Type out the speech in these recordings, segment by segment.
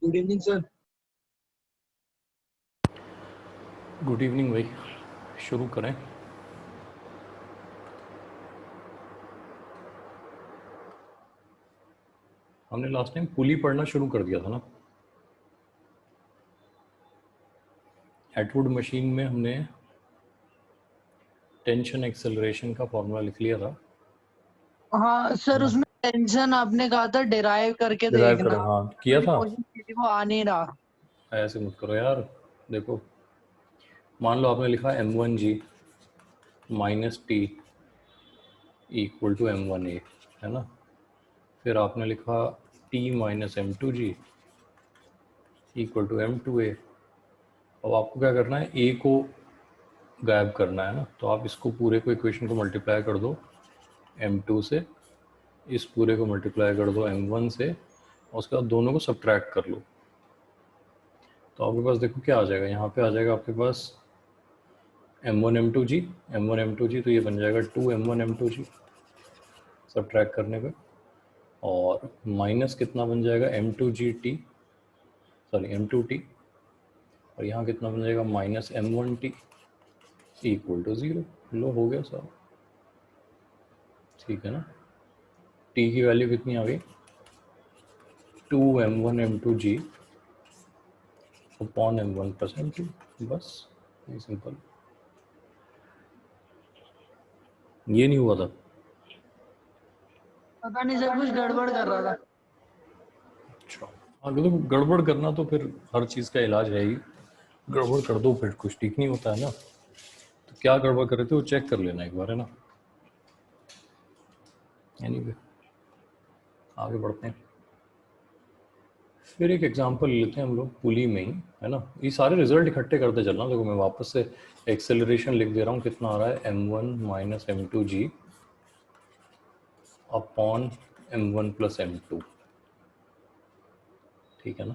Good evening sir. Good evening भाई, शुरू करें। हमने लास्ट टाइम पुली पढ़ना शुरू कर दिया था ना। एटवुड मशीन में हमने टेंशन एक्सेलरेशन का फॉर्मूला लिख लिया था। हाँ सर, उसमें टेंशन आपने कहा था डिराइव करके देखना। हाँ किया था। वो आ नहीं रहा। ऐसे मत करो यार। देखो, मान लो आपने लिखा m1g minus T equal to m1a, है ना। फिर आपने लिखा t minus m2g equal to m2a। अब आपको क्या करना है, a को गायब करना है ना, तो आप इसको पूरे को इक्वेशन को मल्टीप्लाई कर दो m2 से, इस पूरे को मल्टीप्लाई कर दो m1 से, और उसके बाद दोनों को सब्ट्रैक्ट कर लो। तो आपके पास देखो क्या आ जाएगा, यहाँ पे आ जाएगा आपके पास m1 m2g, तो ये बन जाएगा 2m1 m2g सब्ट्रैक्ट करने पे, और माइनस कितना बन जाएगा m2t, और यहाँ कितना बन जाएगा माइनस m1t इक्वल टू 0। लो, हो गया सारा, ठीक है ना। t की वैल्यू कितनी आ गई, 2m1 m2g upon m1 plus m2, बस ये सिंपल। ये नहीं हुआ था, पता नहीं सर, कुछ गड़बड़ कर रहा था। अच्छा अगर तो गड़बड़ करना तो फिर हर चीज़ का इलाज है ही, गड़बड़ कर दो फिर कुछ ठीक नहीं होता है ना। तो क्या गड़बड़ कर रहे थे वो चेक कर लेना एक बार, है ना। एनीवे, आगे बढ़ते हैं। फिर एक एग्जांपल लेते हैं हम लोग पुली में ही, है ना। ये सारे रिजल्ट इकट्ठे करते चलना। देखो मैं वापस से एक्सेलरेशन लिख दे रहा हूँ, कितना आ रहा है m1 minus m2g upon m1 plus m2, ठीक है ना।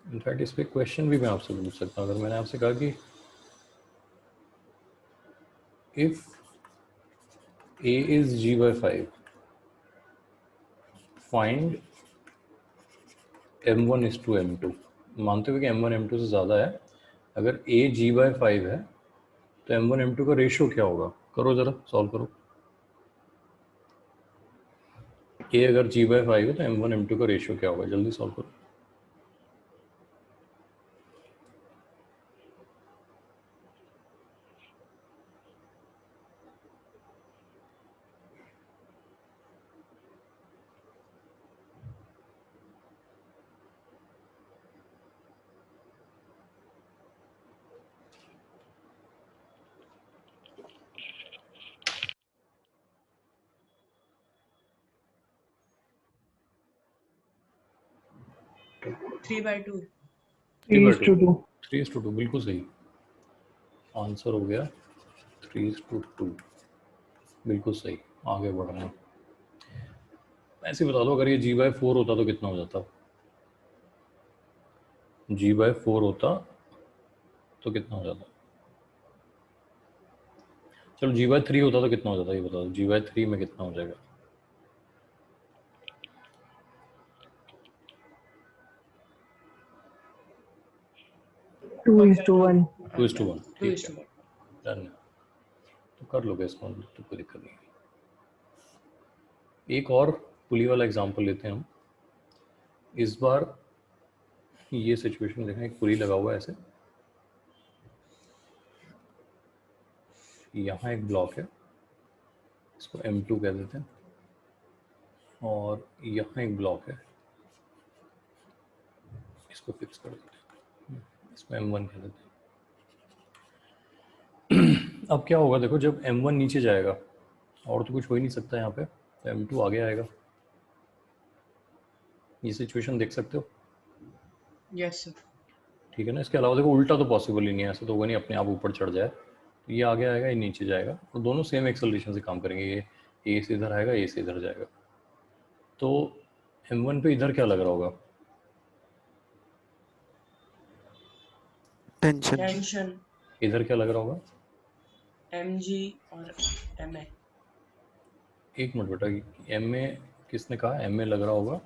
इनफैक्ट इस पर क्वेश्चन भी मैं आपसे पूछ सकता हूँ। अगर मैंने आपसे कहा कि if a is g by 5, find m1 is to m2। मानते हुए कि m1 m2 से ज़्यादा है, अगर a g by 5 है तो m1 m2 का रेशियो क्या होगा। करो ज़रा, सॉल्व करो। a अगर g by 5 है तो m1 m2 का रेशियो क्या होगा, जल्दी सॉल्व करो। थ्री बाई टू 3:2 बिल्कुल सही आंसर हो गया, 3:2 बिल्कुल सही। आगे बढ़ रहे हैं। ऐसे बता दो, अगर ये g by 4 होता तो कितना हो जाता, g by 4 होता तो कितना हो जाता। चलो g by 3 होता तो कितना हो जाता, ये बता दो। g by 3 में कितना हो जाएगा, 2:1। 2:1, ठीक है, डन। तो कर लोगे इसको, तो कोई दिक्कत नहीं। एक और पुली वाला एग्जांपल लेते हैं हम। इस बार ये सिचुएशन देखें, एक पुली लगा हुआ है ऐसे, यहाँ एक ब्लॉक है, इसको M2 कह देते हैं, और यहाँ एक ब्लॉक है, इसको फिक्स कर देते हैं, इसको M1 कह देते हैं। अब क्या होगा देखो, जब M1 नीचे जाएगा और तो कुछ हो ही नहीं सकता यहाँ पे, तो M2 आगे आएगा। ये सिचुएशन देख सकते हो? Yes sir. ठीक है ना। इसके अलावा देखो उल्टा तो पॉसिबल ही नहीं है, ऐसा तो होगा नहीं अपने आप ऊपर चढ़ जाए। तो ये आगे आएगा, ये नीचे जाएगा, और दोनों सेम एक्सेलरेशन से काम करेंगे। ये ए से इधर आएगा, ए से इधर जाएगा। तो M1 पे इधर क्या लग रहा होगा? टेंशन। टेंशन। इधर क्या लग रहा होगा? mg और ma। एक मिनट बेटा, MA किसने कहा? MA लग रहा होगा,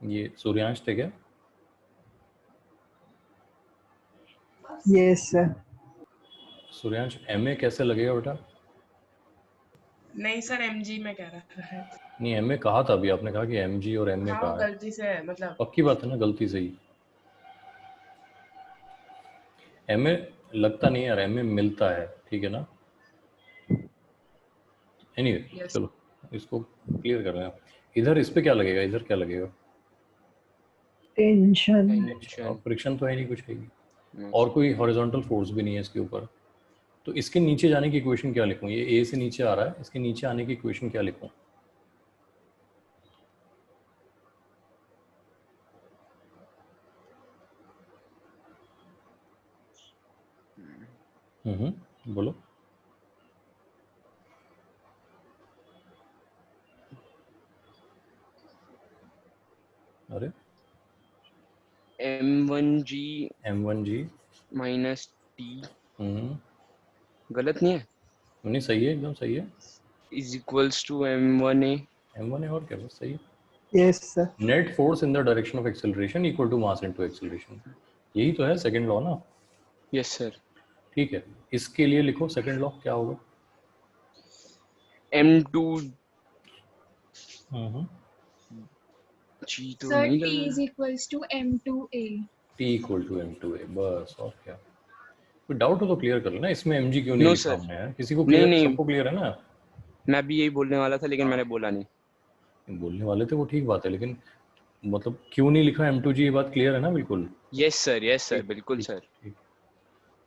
ये सूर्यांश थे क्या? Yes sir. सूर्यांश MA कैसे लगेगा बेटा? नहीं सर mg में कह रहा है। नहीं, MA कहा था अभी, आपने कहा कि MG और MA हाँ कहा है। गलती से है, मतलब पक्की बात है ना? गलती से ही। MA लगता नहीं है यार, MA मिलता है, ठीक है ना। Anyway Yes. चलो इसको क्लियर कर रहे हैं। इधर इस पे क्या लगेगा? इधर क्या लगेगा? टेंशन। टेंशन। फ्रिक्शन तो है नहीं कुछ, है और कोई हॉरिजॉन्टल फोर्स भी नहीं है इसके ऊपर। तो इसके नीचे जाने की इक्वेशन क्या लिखूं? ये ए से नीचे आ रहा है, इसके नीचे आने की इक्वेशन क्या लिखूं? बोलो। अरे M1G M1G माइनस T गलत नहीं है? नहीं, सही है, एकदम सही है। Is equals to M1A। M1 है और क्या, बस सही है। Yes sir. Net force in the direction of acceleration equal to mass into acceleration, यही तो है सेकंड लॉ ना। Yes sir. ठीक है, इसके लिए लिखो सेकंड लॉ क्या होगा? M2G तो Sir, नहीं T लग is equals to M2A. T equal to M2A, बस और क्या। कोई डाउट हो तो क्लियर कर लेना, इसमें MG क्यों नहीं No, लिखा sir. हमने यार? किसी को क्लियर? नहीं। सबको क्लियर है ना? मैं भी यही बोलने वाला था लेकिन मैंने बोला नहीं। बोलने वाले थे वो ठीक बात है, लेकिन मतलब क्यों नहीं लिखा M2G, ये बात क्लियर है ना बिल्कुल? यस सर बिल्कुल सर। ठीक,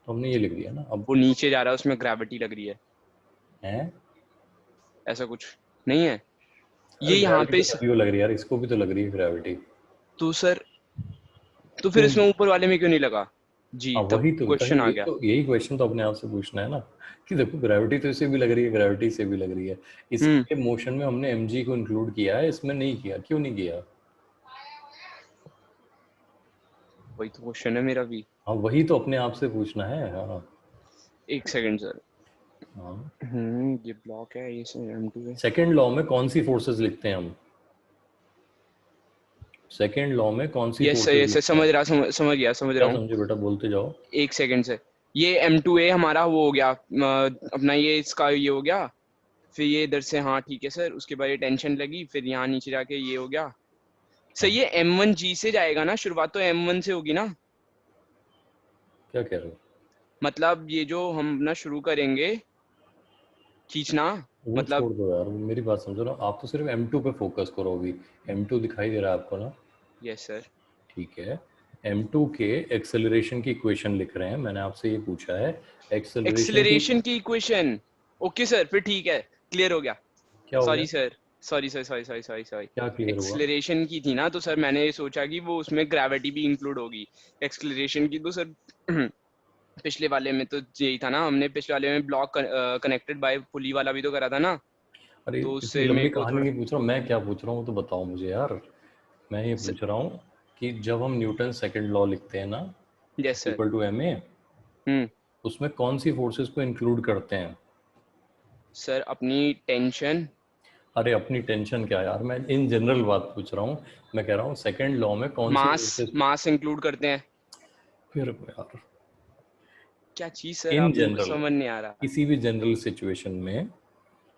तो हमने ये लिख दिया ना। अब वो नीचे जा रहा है, उसमें ग्रेविटी लग रही है। है ऐसा कुछ नहीं है? ये यहाँ पे तो लग रही है यार, इसको भी तो लग रही है ग्रेविटी। तो सर तो फिर इसमें ऊपर वाले में क्यों नहीं लगा जी? हाँ, तब वही तो क्वेश्चन आ गया। तो यही क्वेश्चन तो अपने आप से पूछना है ना कि देखो ग्रेविटी तो इसे भी लग रही है, ग्रेविटी से भी लग रही है। इसके मोशन में हमने mg को इंक्लूड किया है, इसमें नहीं किया। क्यों नहीं किया? वही तो क्वेश्चन है मेरा भी। हाँ, वही तो अपने आप से पूछना है। हाँ एक सेकंड सर। हाँ, ये ब्लॉक है, ये M2 है। सेकंड लॉ में कौन सी फोर्सेस लिखते हैं हम? सेकंड लॉ में कौन सी यस सर समझ रहा हूँ। समझे बेटा, बोलते जाओ। एक सेकंड सर। ये M2A हमारा वो हो गया अपना, ये इसका ये हो गया, फिर ये इधर से, हाँ ठीक है सर। उसके बाद ये टेंशन लगी, फिर यहाँ नीचे जाके ये हो गया सर। ये M1G से जाएगा ना, शुरुआत तो M1 से होगी ना? क्या कह रहे हो? मतलब ये जो हम ना शुरू करेंगे खींचना, वो मतलब छोड़ दो यार, मेरी बात समझो ना। आप तो सिर्फ M2 पे फोकस करो अभी। M2 दिखाई दे रहा है आपको ना? Yes sir. ठीक है, M2 के एक्सेलरेशन की इक्वेशन लिख रहे हैं। मैंने आपसे ये पूछा है एक्सेलरेशन की इक्वेशन। ओके सर, फिर ठीक है, क्लियर हो गया। क्या हो सॉरी गया? Sir, sorry. क्या क्लियर हुआ? एक्सेलरेशन की थी ना, तो सर मैंने सोचा कि वो उसमें ग्रेविटी भी इंक्लूड होगी। एक्सेलरेशन की तो सर पिछले वाले में तो यही था ना, हमने पिछले वाले में ब्लॉक कनेक्टेड बाय पुली वाला भी तो करा था ना। अरे तो इतनी उससे लंबी मेरे को कहानी नहीं पूछ रहा हूँ मैं, क्या पूछ रहा हूँ तो बताओ मुझे यार। मैं ये पूछ रहा हूँ कि जब हम न्यूटन सेकंड लॉ लिखते हैं ना, yes sir, equal to ma, उसमें कौन सी फोर्सेस को इंक्लूड करते हैं? सर अपनी टेंशन। अरे अपनी टेंशन क्या यार, मैं इन जनरल बात पूछ रहा हूँ। मैं कह रहा हूँ सेकंड लॉ में कौन सी मास इंक्लूड करते हैं। फिर यार क्या चीज सर, इन आप मेरे को जनरल समझ नहीं आ रहा। किसी भी जनरल सिचुएशन में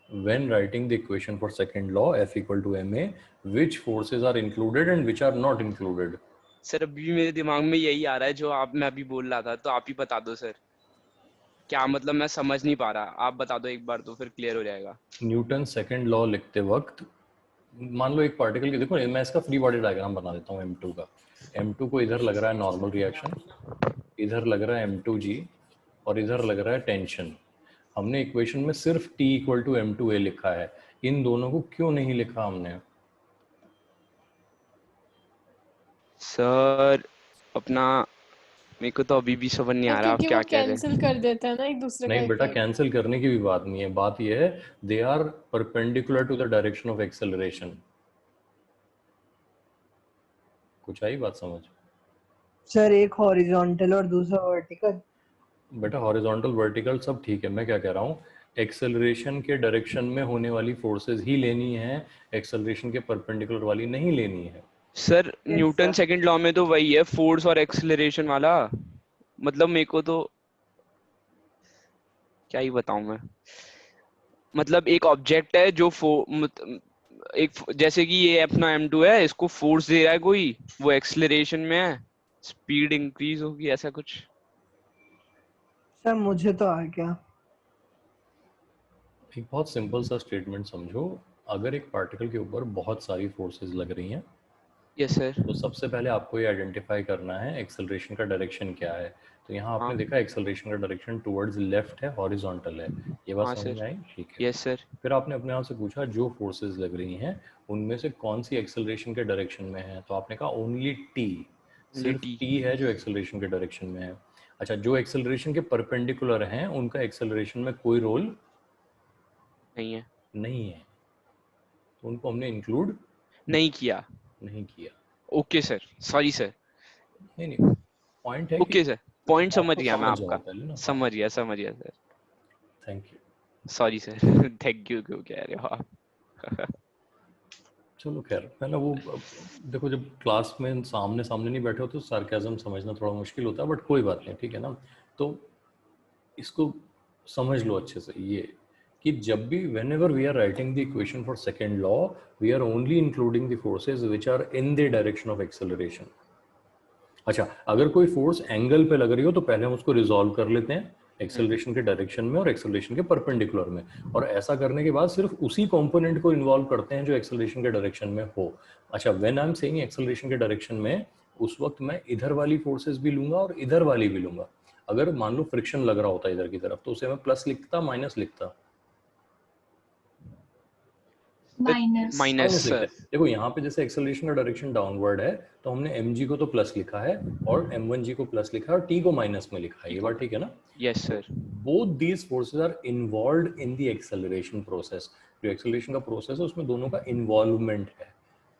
when writing the equation for second law F equal to ma, which forces are included and which are not included? Sir अभी भी मेरे दिमाग में यही आ रहा है जो आप मैं अभी बोल रहा था, तो आप ही बता दो सर। क्या मतलब, मैं समझ नहीं पा रहा, आप बता दो एक बार तो फिर क्लियर हो जाएगा। न्यूटन सेकंड लॉ लिखते वक्त मान लो एक पार्टिकल की, देखो मैं इसका फ्री बॉडी डायग्राम बना देता हूँ M2 का। M2 को इधर लग रहा है नॉर्मल रिएक्शन, इधर लग रहा है M2G और इधर लग रहा है टेंशन। हमने इक्वेशन में सिर्फ T इक्वल टू M2A लिखा है, इन दोनों को क्यों नहीं लिखा हमने? सर अपना मेरे को तो अभी भी समझ नहीं आ रहा आप क्योंकि क्या वो कह रहे कैंसिल हैं। कर देता है ना एक दूसरे का नहीं बेटा, इफेक्ट। कैंसिल करने की भी बात नहीं है, बात यह है they are perpendicular to the direction of acceleration. कुछ आई बात समझ? सर एक हॉरिजॉन्टल और दूसरा वर्टिकल। बेटा हॉरिजॉन्टल वर्टिकल सब ठीक है, मैं क्या कह रहा हूँ एक्सेलरेशन के डायरेक्शन में होने वाली फोर्सेस ही लेनी है, एक्सेलरेशन के परपेंडिकुलर वाली नहीं लेनी है। सर न्यूटन सेकंड लॉ में तो वही है, फोर्स और एक्सेलरेशन वाला। मतलब मेरे को तो क्या ही बताऊं मैं, मतलब एक ऑब्जेक्ट है जो जैसे कि ये अपना M2 है, इसको फोर्स दे रहा है कोई, वो एक्सेलरेशन में है, स्पीड इंक्रीज होगी, ऐसा कुछ। सर मुझे तो आ गया। एक बहुत सिंपल सा स्टेटमेंट समझो, अगर एक पार्टिकल के ऊपर बहुत सारी फोर्सेस लग रही हैं यस सर। तो सबसे पहले आपको ये आइडेंटिफाई करना है एक्सेलरेशन का डायरेक्शन क्या है। तो यहाँ आपने हाँ देखा एक्सेलरेशन का डायरेक्शन टुवर्ड्स लेफ्ट है, हॉरिजॉन्टल है, ये बात हाँ समझ सर। में आई? ठीक है। Yes sir. फिर आपने अपने आप से पूछा जो फोर्सेस लग रही हैं उनमें से कौन सी एक्सेलरेशन के डायरेक्शन में है, तो आपने कहा ओनली टी, सिर्फ टी टी है जो एक्सेलरेशन के डायरेक्शन में है। अच्छा, जो एक्सेलरेशन के परपेंडिकुलर हैं उनका एक्सेलरेशन में कोई रोल नहीं है, नहीं है, तो उनको हमने इंक्लूड नहीं किया। नहीं किया। Okay sir, sorry sir. नहीं नहीं, पॉइंट है कि ओके सर, पॉइंट बात समझ को गया मैं समझ जाओ आपका, पहले ना। हाँ, समझ गया sir. Thank you. Sorry sir. Thank you क्यों कह रहे हो आप? चलो खैर, है ना वो देखो जब क्लास में सामने सामने नहीं बैठे हो तो सार्केज्म समझना थोड़ा मुश्किल होता है, बट कोई बात नहीं, ठीक है ना। तो इसको समझ लो अच्छे से, ये कि जब भी whenever we are writing the equation for second law we are only including the forces which are in the direction of acceleration. अच्छा, अगर कोई फोर्स एंगल पे लग रही हो तो पहले हम उसको रिजॉल्व कर लेते हैं एक्सेलरेशन के डायरेक्शन में और एक्सेलरेशन के परपेंडिकुलर में, और ऐसा करने के बाद सिर्फ उसी कंपोनेंट को इन्वॉल्व करते हैं जो एक्सेलरेशन के डायरेक्शन में हो। अच्छा, when I am saying acceleration के डायरेक्शन में, उस वक्त मैं इधर वाली फोर्सेस भी लूंगा और इधर वाली भी लूंगा। अगर मान लो फ्रिक्शन लग रहा होता है इधर की तरफ तो उसे मैं प्लस लिखता माइनस लिखता? माइनस। माइनस माइनस लिखते सर। हैं। देखो यहाँ पे जैसे एक्सेलरेशन का डायरेक्शन डाउनवर्ड है तो हमने mg को तो प्लस लिखा है और m1g को प्लस लिखा है और t को माइनस में लिखा है, ये बात ठीक है ना? Yes sir. Both these forces are involved in the acceleration process. जो एक्सेलरेशन का प्रोसेस है उसमें दोनों का इन्वॉल्वमेंट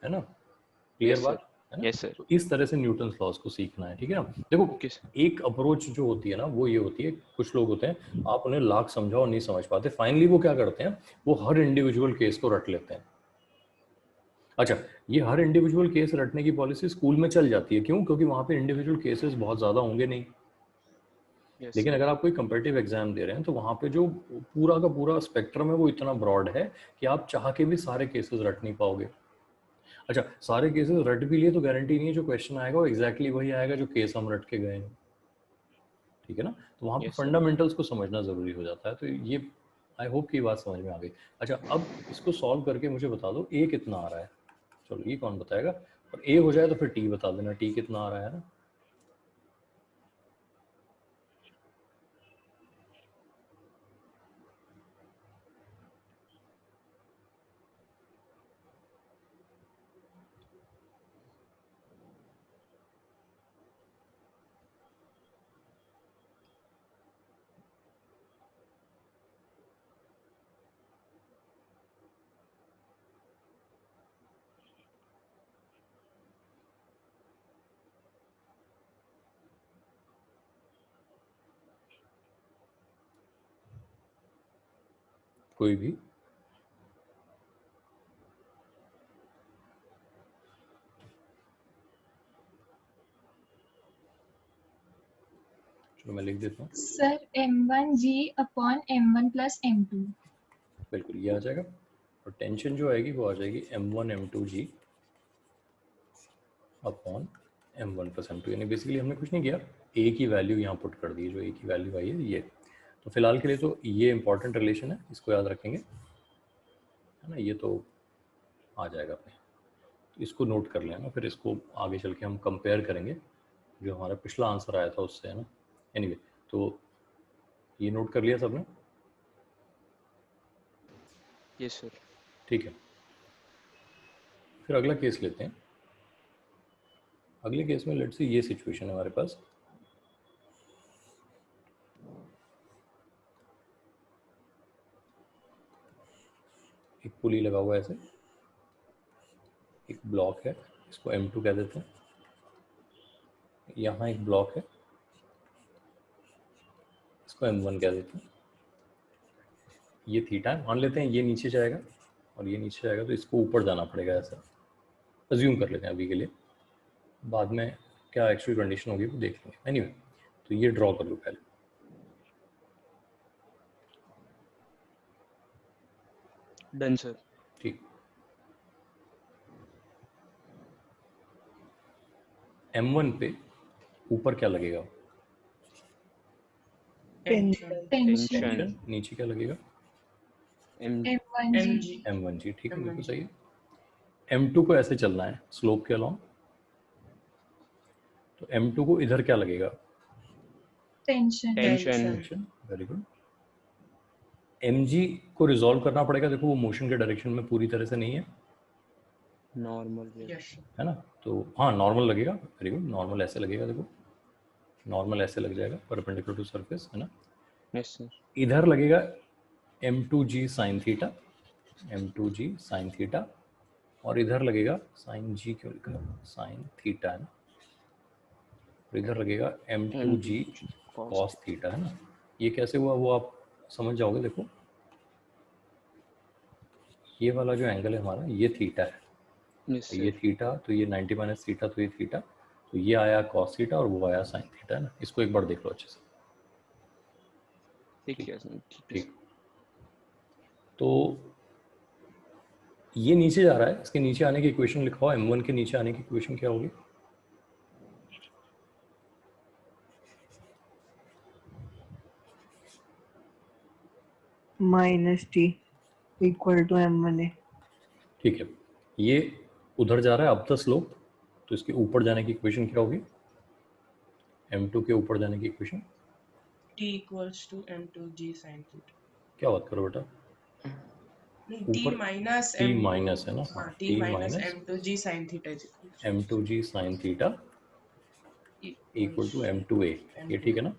है ना? क्लियर यस बात सर। है ना? Yes sir. तो इस तरह से न्यूटन लॉज को सीखना है, ठीक है ना? देखो ओके सर। एक अप्रोच जो होती है ना वो ये होती है, कुछ लोग होते हैं आप उन्हें लाख समझाओ नहीं समझ पाते, फाइनली वो क्या करते हैं, वो हर इंडिविजुअल केस को रट लेते हैं। अच्छा, ये हर इंडिविजुअल केस रटने की पॉलिसी स्कूल में चल जाती है, क्यों? क्योंकि वहां पे इंडिविजुअल केसेस बहुत ज्यादा होंगे नहीं। यस लेकिन सर। अगर आप कोई कंपेटिटिव एग्जाम दे रहे हैं तो वहां पे जो पूरा का पूरा स्पेक्ट्रम है वो इतना ब्रॉड है कि आप चाह के भी सारे केसेस रट नहीं पाओगे। अच्छा, सारे केसेस रट भी लिए तो गारंटी नहीं है जो क्वेश्चन आएगा वो एग्जैक्टली वही आएगा जो केस हम रट के गए हैं, ठीक है ना? तो वहां पे यस सर। फंडामेंटल्स को समझना जरूरी हो जाता है। तो ये आई होप की बात समझ में आ गई। अच्छा, अब इसको सॉल्व करके मुझे बता दो ए कितना आ रहा है। चलो ये कौन बताएगा, और ए हो जाए तो फिर टी बता देना, टी कितना आ रहा है ना। कोई भी चलो मैं लिख देता हूँ। Sir m1g upon m1 plus m2। बिल्कुल ये आ जाएगा, और टेंशन जो आएगी वो आ जाएगी m1 m2g upon m1 plus m2, यानी बेसिकली हमने कुछ नहीं किया, ए की वैल्यू यहाँ पुट कर दी, जो ए की वैल्यू आई है ये। तो फिलहाल के लिए तो ये इंपॉर्टेंट रिलेशन है, इसको याद रखेंगे, है ना, ये तो आ जाएगा अपने, तो इसको नोट कर लेना, फिर इसको आगे चल के हम कंपेयर करेंगे जो हमारा पिछला आंसर आया था उससे, है ना। एनीवे, तो ये नोट कर लिया सबने? Yes sir. ठीक है, फिर अगला केस लेते हैं। अगले केस में लेट्स सी ये सिचुएशन है हमारे पास, एक पुली लगा हुआ है ऐसे, एक ब्लॉक है, इसको M2 कह देते हैं, यहाँ एक ब्लॉक है, इसको M1 कह देते हैं, ये थीटा है, मान लेते हैं ये नीचे जाएगा और ये नीचे जाएगा, तो इसको ऊपर जाना पड़ेगा, ऐसा अज्यूम कर लेते हैं अभी के लिए, बाद में क्या एक्चुअल कंडीशन होगी वो देख लेंगे। एनीवे, तो ये ड्रॉ कर लो पहले, डन सर। ठीक। M1 पे ऊपर क्या लगेगा? Tension tension tension. नीचे क्या लगेगा? M1G mg M1G, ठीक है, बिल्कुल M1G। सही है। M2 को ऐसे चलना है स्लोप के अलॉन्ग, तो M2 को इधर क्या लगेगा? Tension tension. Tension, very good. Mg को रिजॉल्व करना पड़ेगा, देखो वो मोशन के डायरेक्शन में पूरी तरह से नहीं है, नॉर्मल। यस है ना, तो हाँ नॉर्मल लगेगा, वेरी गुड, नॉर्मल ऐसे लगेगा, देखो नॉर्मल ऐसे लग जाएगा परपेंडिकुलर टू सरफेस, है ना। Yes sir. इधर लगेगा M2G sine theta, M2G sine theta, और इधर लगेगा साइन जी, क्यों लिखा साइन थीटा, है ना, और इधर लगेगा M2G कॉस थीटा, है ना। ये कैसे हुआ वो आप समझ जाओगे, देखो ये वाला जो एंगल है हमारा, ये थीटा है, यस तो ये सर। थीटा, तो ये 90 माइनस थीटा, तो ये थीटा, तो ये आया कॉस थीटा और वो आया साइन थीटा, है ना। इसको एक बार देख लो अच्छे से, ठीक है सर, ठीक है ठीक। तो ये नीचे जा रहा है, इसके नीचे आने की इक्वेशन लिखाओ, M1 के नीचे आने की इक्वेशन क्या होगी? -t equal to M1A। ठीक है, ये उधर जा रहा है अप द स्लोप, तो इसके ऊपर जाने की इक्वेशन क्या होगी? M2 के ऊपर जाने की equation, t equals to m2g sin theta। क्या बात करो बेटा, नहीं t ऊपर माइनस t m2, माइनस है ना, हाँ हाँ, t t minus minus m2g sin theta is M2G sine theta equal to M2A, ये ठीक है ना।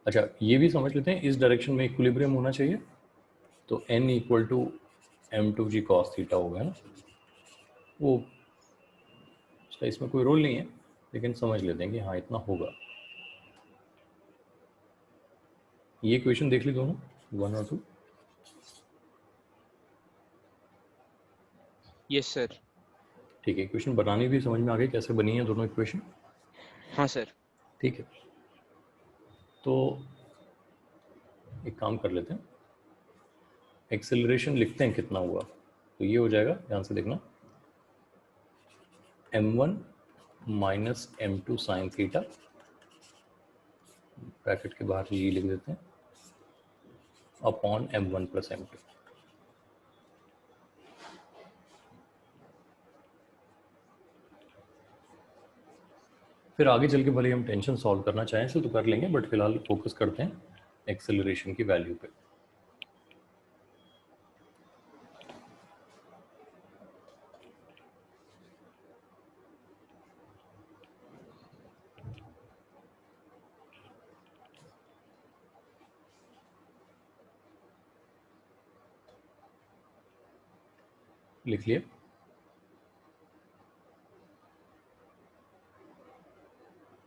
अच्छा, ये भी समझ लेते हैं, इस डायरेक्शन में इक्विलिब्रियम होना चाहिए, तो n equal to M2G cos theta होगा, है ना। वो उसका इसमें कोई रोल नहीं है, लेकिन समझ लेते हैं कि हाँ इतना होगा। ये इक्वेशन देख ली दोनों, 1 और 2? Yes sir. ठीक है, इक्वेशन बनानी भी समझ में आ गई कैसे बनी है दोनों इक्वेशन, हाँ सर। ठीक है। तो एक काम कर लेते हैं, एक्सेलरेशन लिखते हैं कितना हुआ, तो ये हो जाएगा, ध्यान से देखना, M1 minus M2 sine theta, bracket के बाहर ये लिख देते हैं, अपॉन M1 प्लस M2। फिर आगे चल के भले हम टेंशन सॉल्व करना चाहें तो कर लेंगे, बट फिलहाल फोकस करते हैं एक्सेलरेशन की वैल्यू पे। लिख लिए?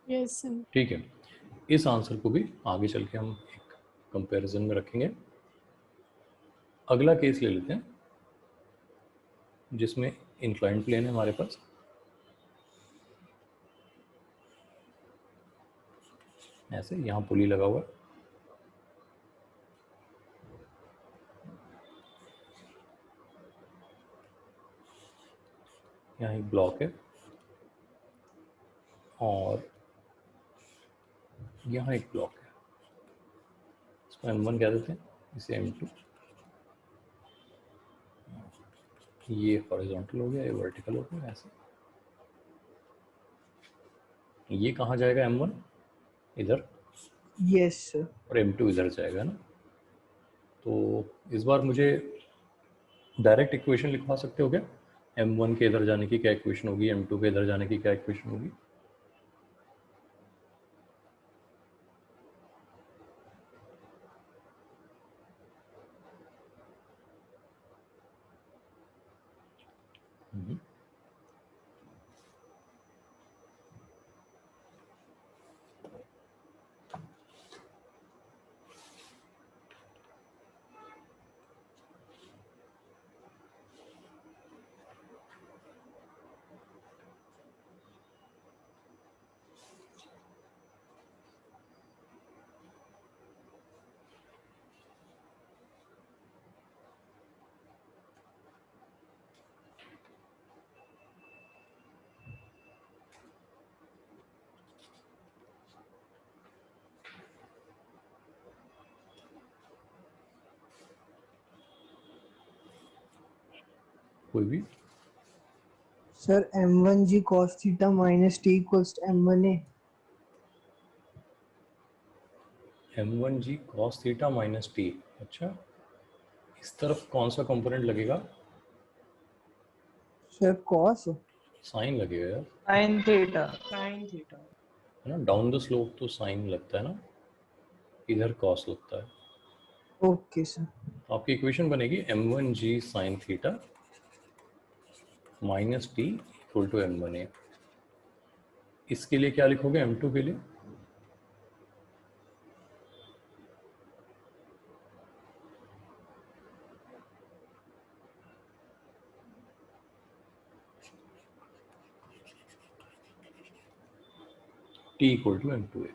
Yes sir. ठीक है, इस आंसर को भी आगे चल के हम एक कंपैरिजन में रखेंगे। अगला केस ले लेते हैं जिसमें इंक्लाइंड प्लेन है हमारे पास, ऐसे यहाँ पुली लगा हुआ है, यहाँ एक ब्लॉक है और यहाँ एक ब्लॉक है, इसको m1 कह देते हैं, इसे m2। ये हॉरिजॉन्टल हो गया, ये वर्टिकल हो गया ऐसे। ये कहाँ जाएगा m1? इधर, यस सर। और m2 इधर जाएगा ना। तो इस बार मुझे डायरेक्ट इक्वेशन लिखवा सकते हो क्या? m1 के इधर जाने की क्या इक्वेशन होगी, m2 के इधर जाने की क्या इक्वेशन होगी? कोई भी? Sir m1g cos theta minus t equals to m1a। m1g cos theta minus T. अच्छा, इस तरफ कौन सा कंपोनेंट लगेगा? सर cos साइन लगेगा यार, sin थीटा। sin theta. है ना। डाउन द स्लोप तो साइन लगता है ना, इधर कॉस लगता है। Okay sir. आपकी इक्वेशन बनेगी m1g sin theta minus T equal to m1a। इसके लिए क्या लिखोगे m2 के लिए? t equal to m2a।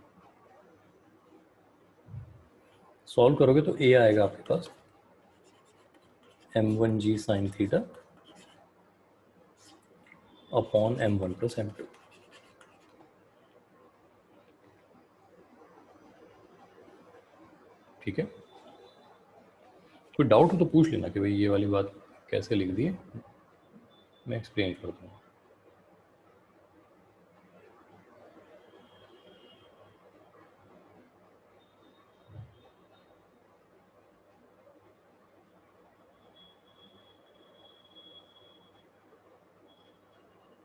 Solve करोगे तो a आएगा आपके पास m1g sin theta upon m1 plus m2। ठीक है, कोई डाउट हो तो पूछ लेना कि भाई ये वाली बात कैसे लिख दी है, मैं एक्सप्लेन कर दूंगा।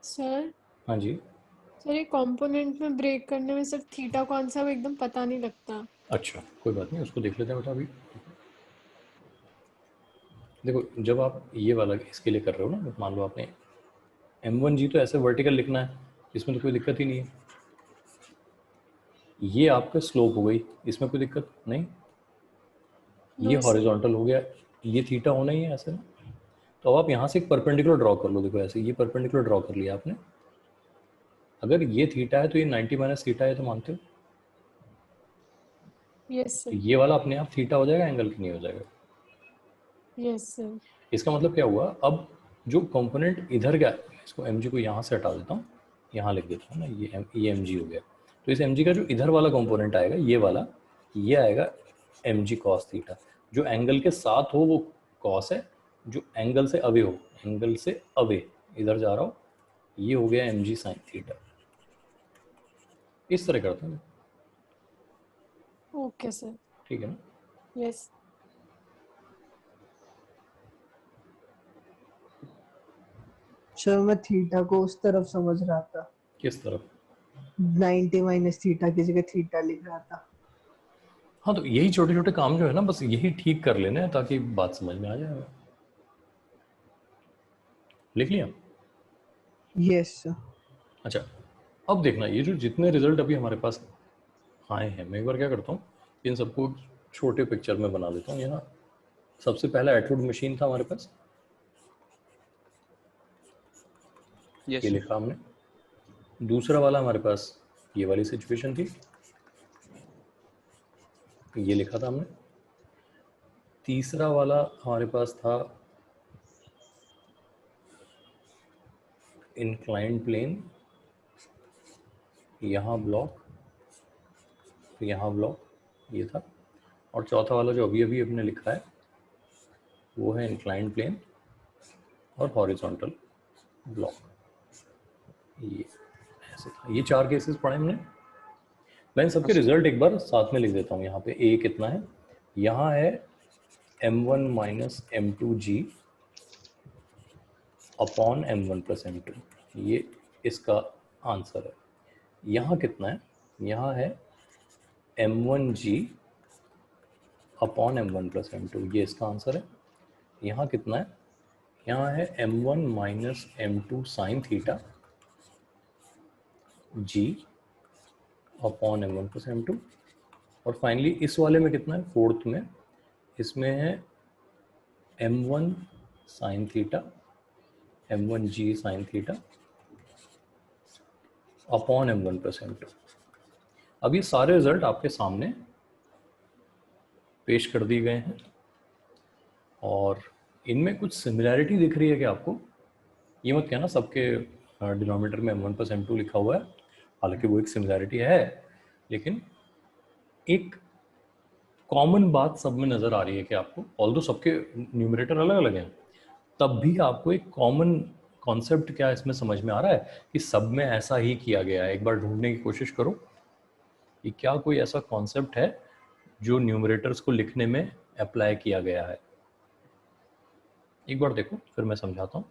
सर हाँ जी। सर ये कंपोनेंट में ब्रेक करने में सर थीटा कौन सा वो एकदम पता नहीं लगता। अच्छा, कोई बात नहीं, उसको देख लेते हैं बेटा अभी। देखो, जब आप ये वाला इसके लिए कर रहे हो ना, मान लो आपने m1g तो ऐसे वर्टिकल लिखना है, इसमें तो कोई दिक्कत ही नहीं है। ये आपका स्लोप हो गई, इसमें कोई दिक्कत नहीं। ये No, sir. हॉरिजॉन्टल हो गया, ये थीटा होना ही है ऐसे ना। तो अब आप यहाँ से एक परपेंडिकुलर ड्रॉ कर लो। देखो ऐसे, ये परपेंडिकुलर ड्रॉ कर लिया आपने। अगर ये थीटा है तो ये 90 माइनस थीटा है, तो मानते हो? Yes, sir. तो ये वाला अपने आप थीटा हो जाएगा, एंगल की नहीं हो जाएगा। Yes, sir. इसका मतलब क्या हुआ? अब जो कंपोनेंट इधर गया, इसको mg को यहाँ से हटा देता हूँ, यहाँ लिख देता हूँ ना, ये mg हो गया। तो इस mg का जो इधर वाला कंपोनेंट आएगा, ये वाला, ये आएगा mg cos थीटा। जो एंगल के साथ हो वो cos है, जो एंगल से अवे हो, एंगल से अवे इधर जा रहा हो, ये हो गया mg sin थीटा। इस तरह करते हैं, Okay, sir. ठीक है ना। Yes. सर मैं थीटा को उस तरफ समझ रहा था, किस तरफ? 90 माइनस थीटा की जगह थीटा लिख रहा था। हाँ, तो यही छोटे छोटे काम जो है ना, बस यही ठीक कर लेने हैं ताकि बात समझ में आ जाए। लिख लिया? Yes sir. अच्छा, अब देखना, ये जो जितने रिजल्ट अभी हमारे पास आए हैं, मैं एक बार क्या करता हूँ, इन सबको छोटे पिक्चर में बना देता हूँ। यहाँ सबसे पहला एटवुड मशीन था हमारे पास, यस ये सर। लिखा हमने। दूसरा वाला हमारे पास ये वाली सिचुएशन थी, ये लिखा था हमने। तीसरा वाला हमारे पास था इंक्लाइंड प्लेन, यहाँ ब्लॉक, यहाँ ब्लॉक, ये था। और चौथा वाला जो अभी अभी हमने लिखा है वो है इंक्लाइंड प्लेन और हॉरिजॉन्टल ब्लॉक। ये ऐसे था, ये 4 केसेस पढ़े हमने। मैं इन सबके रिजल्ट एक बार साथ में लिख देता हूँ। यहाँ पे ए कितना है, यहाँ है m1 minus m2g upon m1 plus m2, ये इसका आंसर है। यहाँ कितना है, यहाँ है m1g upon m1 plus m2, ये इसका आंसर है। यहाँ कितना है, यहाँ है m1 minus m2 sine theta g upon m1 plus m2। और फाइनली इस वाले में कितना है, फोर्थ में, इसमें है m1 sine theta m1g sine theta upon m1 plus m2। अब ये सारे रिजल्ट आपके सामने पेश कर दिए गए हैं और इनमें कुछ सिमिलैरिटी दिख रही है कि आपको, ये मत कहना सबके डिनोमिनेटर में m1 प्लस m2 लिखा हुआ है, हालांकि वो एक सिमिलैरिटी है, लेकिन एक कॉमन बात सब में नज़र आ रही है कि आपको, ऑल्दो सबके न्यूमरेटर अलग अलग हैं, तब भी आपको एक कॉमन कॉन्सेप्ट क्या इसमें समझ में आ रहा है कि सब में ऐसा ही किया गया है। एक बार ढूंढने की कोशिश करो कि क्या कोई ऐसा कॉन्सेप्ट है जो न्यूमरेटर्स को लिखने में अप्लाई किया गया है। एक बार देखो, फिर मैं समझाता हूँ,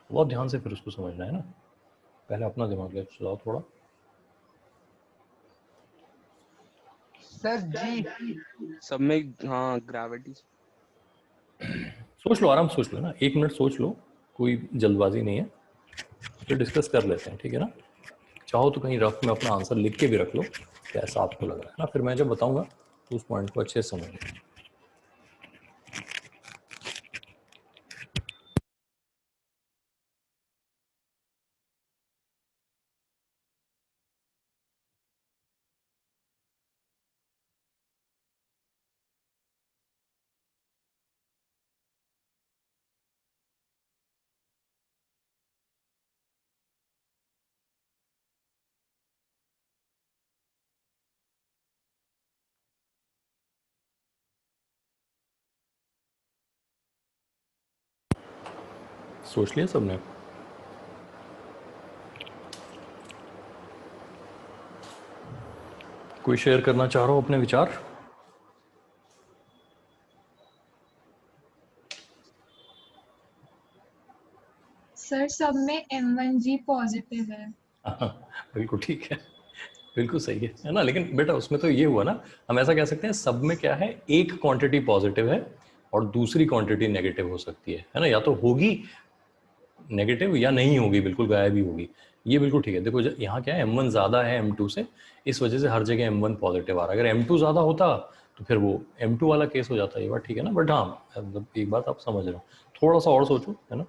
बहुत ध्यान से फिर उसको समझना है ना, पहले अपना दिमाग ले चलाओ थोड़ा। सर जी सब में हाँ ग्रेविटी। सोच लो, आराम से सोच लो ना, 1 मिनट सोच लो, कोई जल्दबाजी नहीं है, फिर डिस्कस कर लेते हैं, ठीक है ना। चाहो तो कहीं रफ में अपना आंसर लिख के भी रख लो, कैसा आपको लग रहा है ना, फिर मैं जब बताऊंगा तो उस पॉइंट को अच्छे से समझ लो। सोच लिया सबने? कोई शेयर करना चाह रहा हो अपने विचार? सर सब में m1g पॉजिटिव है। बिल्कुल ठीक है, बिल्कुल सही है ना। लेकिन बेटा उसमें तो ये हुआ ना, हम ऐसा कह सकते हैं सब में क्या है, एक क्वांटिटी पॉजिटिव है और दूसरी क्वांटिटी नेगेटिव हो सकती है ना, या तो होगी नेगेटिव या नहीं होगी, बिल्कुल गायब ही होगी। ये बिल्कुल ठीक है। देखो यहाँ क्या है, m1 ज़्यादा है m2 से, इस वजह से हर जगह m1 पॉजिटिव आ रहा है। अगर m2 ज़्यादा होता तो फिर वो m2 वाला केस हो जाता है, ये बात ठीक है ना। बट हाँ, मतलब एक बात आप समझ रहे हो, थोड़ा सा और सोचो, है ना।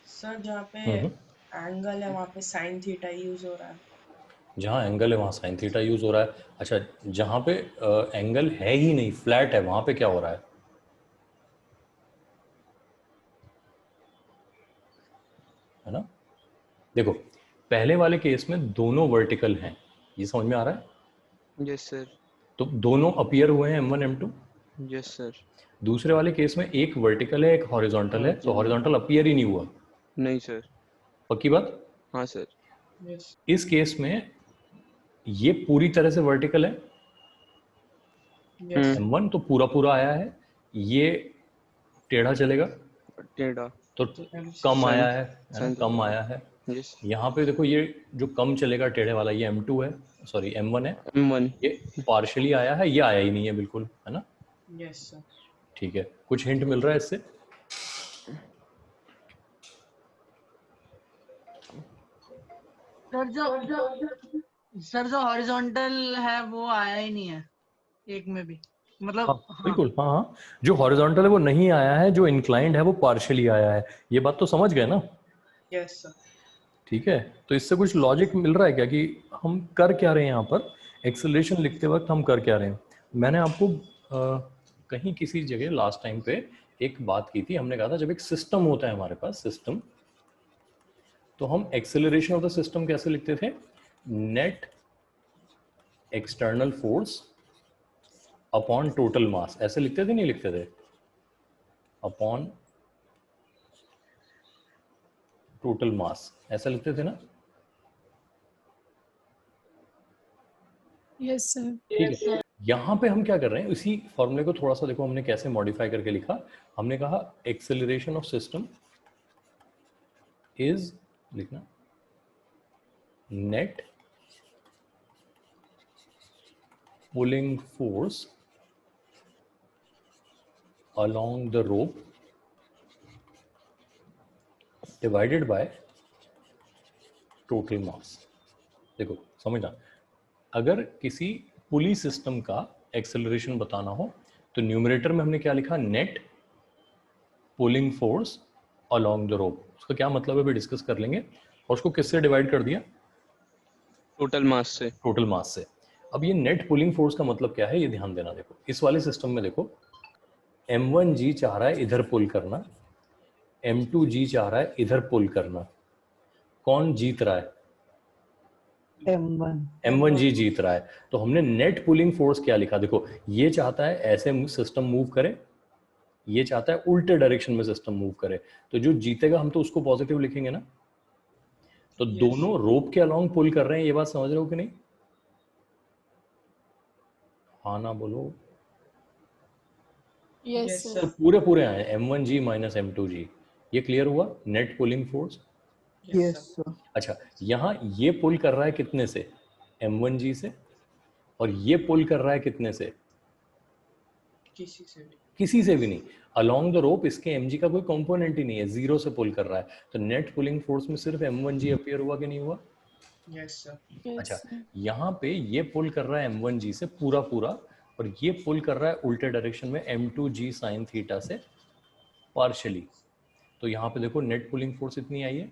सर जहाँ पे हम्म। एंगल है वहाँ पे साइन थीटा यूज हो रहा है। जहाँ एंगल है वहाँ साइन थीटा यूज हो रहा है। अच्छा, जहाँ पे एंगल है ही नहीं, फ्लैट है, वहाँ पे क्या हो रहा है ना। देखो पहले वाले केस में दोनों वर्टिकल हैं, ये समझ में आ रहा है। Yes sir. तो दोनों अपीयर हुए हैं m1 m2। Yes sir. दूसरे वाले केस में एक वर्टिकल है एक हॉरिजॉन्टल है, तो हॉरिजॉन्टल अपीयर ही नहीं हुआ। नहीं सर। पक्की बात। हाँ सर। यस। इस केस में ये पूरी तरह से वर्टिकल है, यस। m1 तो पूरा पूरा आया है, ये टेढ़ा चलेगा टेढ़ा। तो कम आया है ना, साइन कम आया है। यस। यहाँ पे देखो ये जो कम चलेगा टेढ़े वाला, ये m2 है, सॉरी m1 है, m1 ये पार्शियली आया है, ये आया ही नहीं है बिल्कुल, है ना। Yes sir. ठीक है, कुछ हिंट मिल रहा है इससे? सर जो हॉरिजॉन्टल है वो आया ही नहीं है एक में भी, मतलब हाँ हाँ। बिल्कुल, हाँ हाँ, जो हॉरिजॉन्टल है वो नहीं आया है, जो इंक्लाइंड है वो पार्शियली आया है, ये बात तो समझ गए ना। Yes sir. ठीक है, तो इससे कुछ लॉजिक मिल रहा है क्या कि हम कर क्या रहे हैं यहाँ पर, एक्सेलरेशन लिखते वक्त हम कर क्या रहे हैं। मैंने आपको कहीं किसी जगह लास्ट टाइम पे एक बात की थी, हमने कहा था जब एक सिस्टम होता है हमारे पास सिस्टम, तो हम एक्सेलरेशन ऑफ द सिस्टम कैसे लिखते थे, net external force upon total मास, ऐसे लिखते थे नहीं लिखते थे, अपॉन टोटल मास ऐसा लिखते थे ना। Yes sir. ठीक है, यहाँ पे हम क्या कर रहे हैं, इसी फॉर्मूले को थोड़ा सा देखो हमने कैसे मॉडिफाई करके लिखा। हमने कहा एक्सेलरेशन ऑफ सिस्टम इज, लिखना net pulling force along the rope divided by total mass। देखो समझना, अगर किसी पुली सिस्टम का एक्सेलरेशन बताना हो तो न्यूमरेटर में हमने क्या लिखा, net pulling force along the रोप। उसका क्या मतलब है भी डिस्कस कर लेंगे। और उसको किससे डिवाइड कर दिया, टोटल मास से। टोटल मास से। अब ये नेट पुलिंग फोर्स का मतलब क्या है ये ध्यान देना। देखो इस वाले सिस्टम में देखो M1G चाह रहा है इधर पुल करना, M2G चाह रहा है इधर पुल करना, कौन जीत रहा है, M1 M1G जीत रहा है। तो हमने नेट पुलिंग फोर्स क्या लिखा, देखो ये चाहता है ऐसे सिस्टम मूव करे, ये चाहता है उल्टे डायरेक्शन में सिस्टम मूव करे, तो जो जीतेगा हम तो उसको पॉजिटिव लिखेंगे ना। तो दोनों रोप के अलोंग पुल कर रहे हैं, ये बात समझ रहे हो कि नहीं, हाँ ना बोलो। Yes Yes, sir. तो पूरे पूरे आए M1G माइनस M2G, ये क्लियर हुआ net pulling force. yes sir अच्छा, यहाँ ये पुल कर रहा है कितने से, M1G से, और ये पुल कर रहा है कितने से, किसी से भी। किसी से भी नहीं। अलोंग द रोप इसके mg का कोई कंपोनेंट ही नहीं है, जीरो से पुल कर रहा है। तो नेट पुलिंग फोर्स में सिर्फ M1G अपीयर हुआ कि नहीं हुआ। Yes, sir. अच्छा, यहाँ पे ये पुल कर रहा है M1G से पूरा पूरा, और ये पुल कर रहा है उल्टे डायरेक्शन में M2G साइन थीटा से पार्शियली। तो यहाँ पे देखो नेट पुलिंग फोर्स इतनी आई है।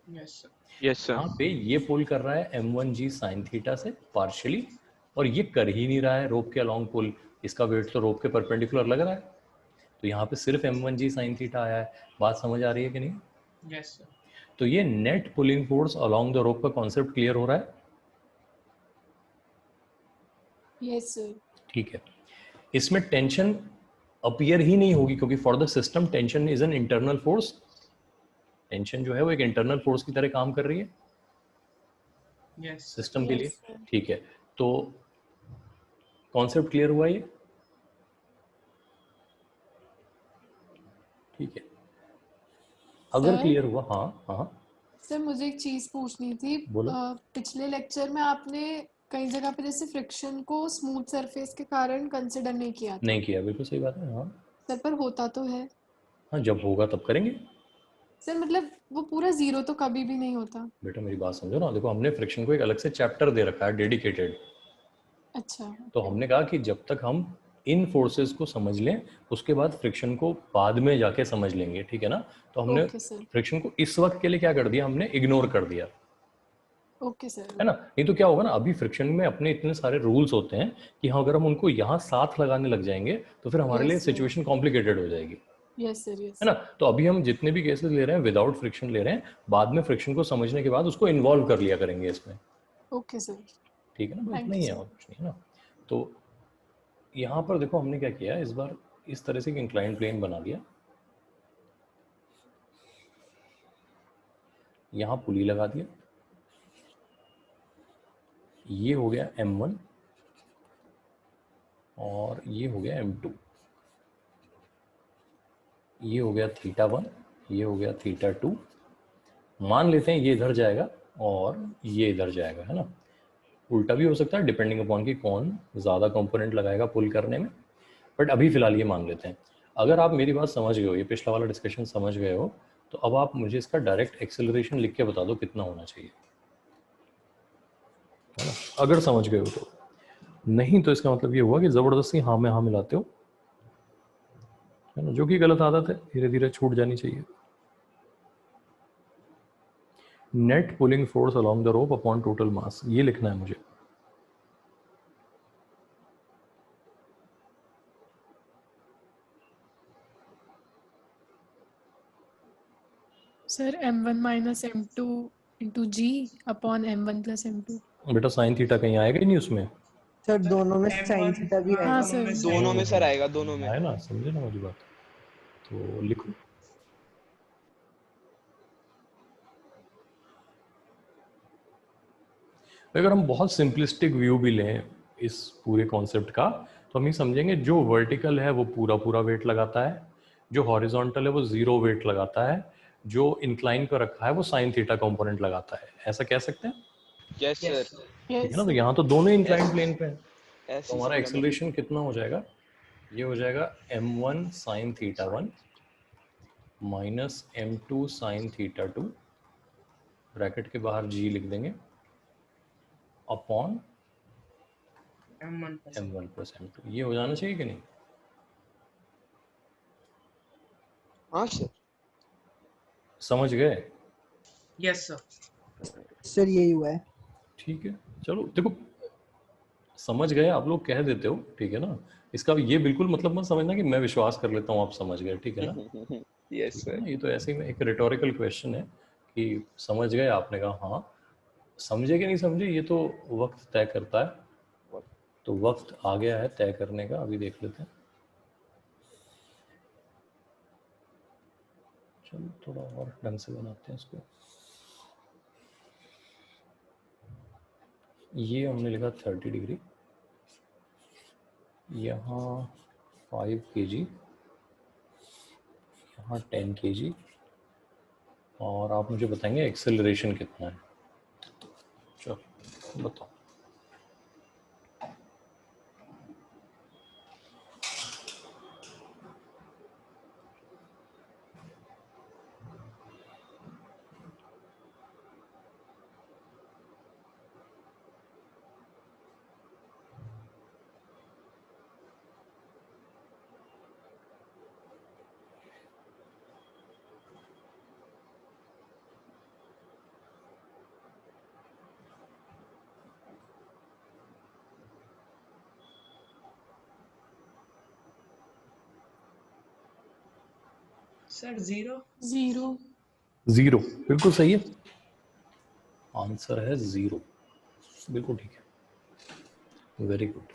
Yes, sir. Yes sir. यहाँ पे ये पुल कर रहा है M1G साइन थीटा से पार्शियली, और ये कर ही नहीं रहा है रोप के अलोंग पुल, इसका वेट तो रोप के परपेंडिकुलर लग रहा है। तो यहाँ पे सिर्फ M1G साइन थीटा आया है। बात समझ आ रही है कि नहीं। Yes, sir. तो ये net pulling force along the रोप का कॉन्सेप्ट क्लियर हो रहा है। Yes sir. ठीक है, इसमें टेंशन अपीयर ही नहीं होगी, क्योंकि for the system tension is an internal force. Tension जो है वो एक इंटरनल फोर्स की तरह काम कर रही है Yes, sir. सिस्टम के लिए। Yes, sir. ठीक है, तो कॉन्सेप्ट क्लियर हुआ ये। ठीक है, अगर Sir? क्लियर हुआ, हाँ हाँ सर मुझे एक चीज पूछनी थी। बोलो। पिछले लेक्चर में आपने कई जगह पे जैसे फ्रिक्शन को स्मूथ सरफेस के कारण कंसिडर नहीं किया था। नहीं किया, बिल्कुल सही बात है। हाँ सर पर होता तो है। हाँ, जब होगा तब करेंगे। सर मतलब वो पूरा जीरो तो कभी भी नहीं होता। बेटा मेरी बात समझो ना, देखो हमने फ्रिक्शन को एक अलग से चैप्टर दे रखा है डेडिकेटेड। अच्छा। तो हमने कहा कि जब तक हम इन फोर्सेस को समझ लें उसके बाद फ्रिक्शन को बाद में जाके समझ लेंगे, ठीक है ना। तो हमने ओके सर। फ्रिक्शन को इस वक्त के लिए क्या कर दिया, हमने इग्नोर कर दिया, ओके सर। है ना। नहीं तो क्या होगा ना, अभी फ्रिक्शन में अपने इतने सारे रूल्स होते हैं कि हाँ अगर हम उनको यहाँ साथ लगाने लग जाएंगे तो फिर हमारे Yes, लिए sir. सिचुएशन कॉम्प्लिकेटेड हो जाएगी, यस सर। यस है ना। तो अभी हम जितने भी केसेस ले रहे हैं विदाउट फ्रिक्शन ले रहे हैं, बाद में फ्रिक्शन को समझने के बाद उसको इन्वॉल्व कर लिया करेंगे इसमें। Okay sir. ठीक है ना, बस Thank नहीं you, है sir. और कुछ नहीं है ना। तो यहाँ पर देखो हमने क्या किया, इस बार इस तरह से एक इंक्लाइंड प्लेन बना दिया, यहाँ पुली लगा दिया, ये हो गया M1 और ये हो गया M2, ये हो गया θ1, ये हो गया θ2। मान लेते हैं ये इधर जाएगा और ये इधर जाएगा, है ना। उल्टा भी हो सकता है डिपेंडिंग अपॉन कि कौन ज़्यादा कंपोनेंट लगाएगा पुल करने में, बट अभी फिलहाल ये मान लेते हैं। अगर आप मेरी बात समझ गए हो, ये पिछला वाला डिस्कशन समझ गए हो, तो अब आप मुझे इसका डायरेक्ट एक्सेलरेशन लिख के बता दो कितना होना चाहिए, है ना, अगर समझ गए हो तो। नहीं तो इसका मतलब ये हुआ कि ज़बरदस्ती हाँ में हाँ मिलाते हो, है ना, जो कि गलत आदत है, धीरे धीरे छूट जानी चाहिए। Net pulling force along the rope upon total mass, ये लिखना है मुझे। Sir m1 minus m2 into g upon m1 plus m2। बेटा साइन थीटा कहीं आएगा ही नहीं उसमें, सर दोनों में M1 साइन थीटा भी हाँ, हाँ, आएगा। सर। दोनों में दोनों sin में सर आएगा, दोनों में। है ना, समझे ना मुझे बात? तो लिखो अगर हम बहुत सिंपलिस्टिक व्यू भी लें इस पूरे कॉन्सेप्ट का तो हम ये समझेंगे जो वर्टिकल है वो पूरा पूरा वेट लगाता है, जो हॉरिजॉन्टल है वो जीरो वेट लगाता है, जो इंक्लाइन पर रखा है वो साइन थीटा कंपोनेंट लगाता है। ऐसा कह सकते हैं? Yes sir. ठीक है यस ना? तो सर। यहाँ तो दोनों इंक्लाइन Yes. प्लेन पे है, ऐसे तो ही हमारा समझा मैंने। एक्सेलरेशन कितना हो जाएगा? ये हो जाएगा m1 sine theta 1 minus m2 sine theta 2, bracket के बाहर g लिख देंगे, upon M1 plus m1 plus m2। ये हो जाना चाहिए कि नहीं? हाँ सर। समझ गए? yes sir सर यही हुआ है। ठीक है, चलो देखो, समझ गए आप लोग कह देते हो, ठीक है ना? इसका ये बिल्कुल मतलब मत समझना कि मैं विश्वास कर लेता हूँ आप समझ गए, ठीक है ना? यस ठीक है सर। ना? ये तो ऐसे ही में एक रिटोरिकल क्वेश्चन है कि समझ गए, आपने कहा हाँ। समझे कि नहीं समझे ये तो वक्त तय करता है। तो वक्त आ गया है तय करने का, अभी देख लेते हैं। चलो थोड़ा और ढंग से बनाते हैं इसको। ये हमने लिखा 30 डिग्री, यहाँ 5 kg, यहाँ 10 kg, और आप मुझे बताएंगे एक्सेलरेशन कितना है। चलो बताओ। sir 0 0। जीरो बिल्कुल सही है, आंसर है 0, बिल्कुल ठीक है, वेरी गुड।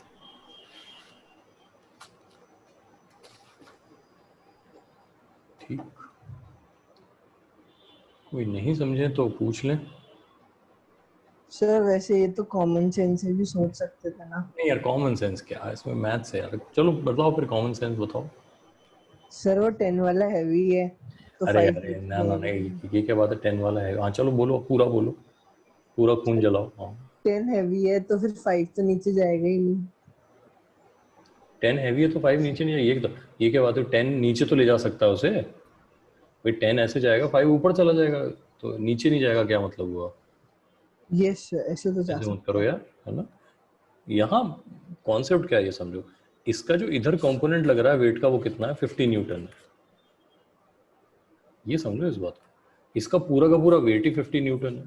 ठीक, कोई नहीं समझे तो पूछ लें। सर वैसे ये तो कॉमन सेंस से भी सोच सकते थे ना। नहीं यार, कॉमन सेंस क्या है इसमें, मैथ्स है यार। चलो बताओ फिर, कॉमन सेंस बताओ। सर वो 10 वाला हैवी है तो अरे 5 अरे ना ना जाएगा। नहीं, ये क्या बात है, 10 वाला है? हाँ चलो बोलो, पूरा बोलो, पूरा खून जलाओ। हाँ 10 हैवी है तो फिर 5 तो नीचे जाएगा ही नहीं। 10 हैवी है तो 5 नीचे नहीं जाएगा, ये क्या बात है? 10 नीचे तो ले जा सकता है उसे भाई, 10 ऐसे जाएगा, 5 ऊपर चला जाएगा, तो नीचे नहीं जाएगा, क्या मतलब हुआ? यस ऐसे तो जा ऐसे मत सकता करो है। यार, है ना? यहाँ कॉन्सेप्ट क्या है ये समझो। इसका जो इधर कंपोनेंट लग रहा है वेट का, वो कितना है? 50 न्यूटन है। ये समझो इस बात को, इसका पूरा का पूरा वेट ही 50 न्यूटन है।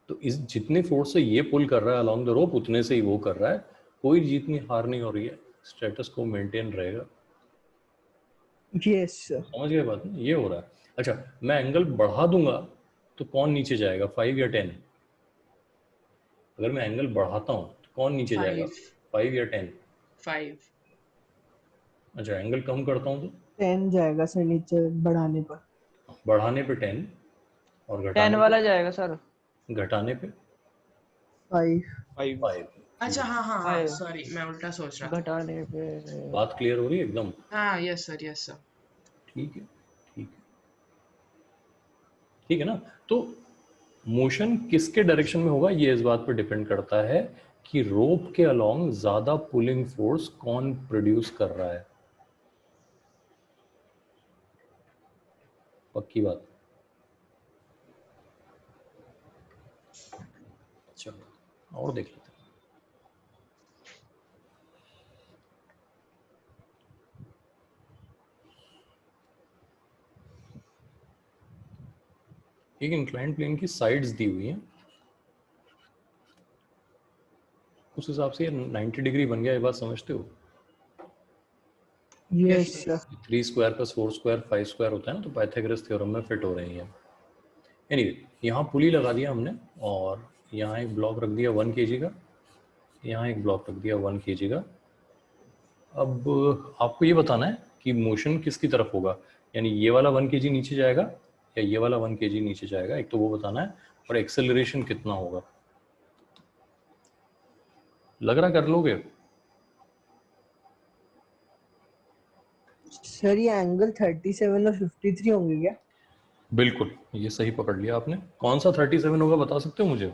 तो इस जितने फोर्स से ये पुल कर रहा है अलोंग द रोप, उतने से ही वो कर रहा है। कोई जीत नहीं, हार नहीं हो रही है, स्टेटस को मेंटेन रहेगा। यस समझ गए बात? ये हो रहा है। अच्छा, मैं एंगल बढ़ा दूंगा तो कौन नीचे जाएगा, 5 या 10? अगर मैं एंगल बढ़ाता हूँ तो कौन नीचे जाएगा, 5 5 या 10? 5 अच्छा, एंगल कम करता हूँ तो 10 जाएगा सर नीचे बढ़ाने पर। बढ़ाने पे 10, और 10 घटाने वाला जाएगा सर। पे, घटाने पे 5 5। 5। अच्छा हाँ हाँ हाँ 5 सॉरी मैं उल्टा सोच रहा था घटाने पे। बात क्लियर हो रही है एकदम? हाँ यस सर ठीक है, ठीक है, ठीक है ना? तो मोशन किसके डायरेक्शन में होगा, ये इस बात पर डिपेंड करता है कि रोप के अलोंग ज्यादा पुलिंग फोर्स कौन प्रोड्यूस कर रहा है। पक्की बात। चलो और देख लेते हैं। एक इंक्लाइंड प्लेन की साइड्स दी हुई हैं, उस हिसाब से ये 90 डिग्री बन गया, ये बात समझते हो? Yes sir 3 square plus 4 square 5 square होता है ना, तो पाइथागोरस थ्योरम में फिट हो रही है। एनीवे, यहाँ पुली लगा दिया हमने, और यहाँ एक ब्लॉक रख दिया 1 kg का, यहाँ एक ब्लॉक रख दिया 1 kg का। अब आपको ये बताना है कि मोशन किसकी तरफ होगा, यानी ये वाला 1 kg नीचे जाएगा या ये वाला 1 kg नीचे जाएगा, एक तो वो बताना है, और एक्सेलरेशन कितना होगा। लग रहा कर लोगे? सर ये एंगल 37 और 53 होंगे क्या? बिल्कुल, ये सही पकड़ लिया आपने। कौन सा 37 होगा बता सकते हो मुझे?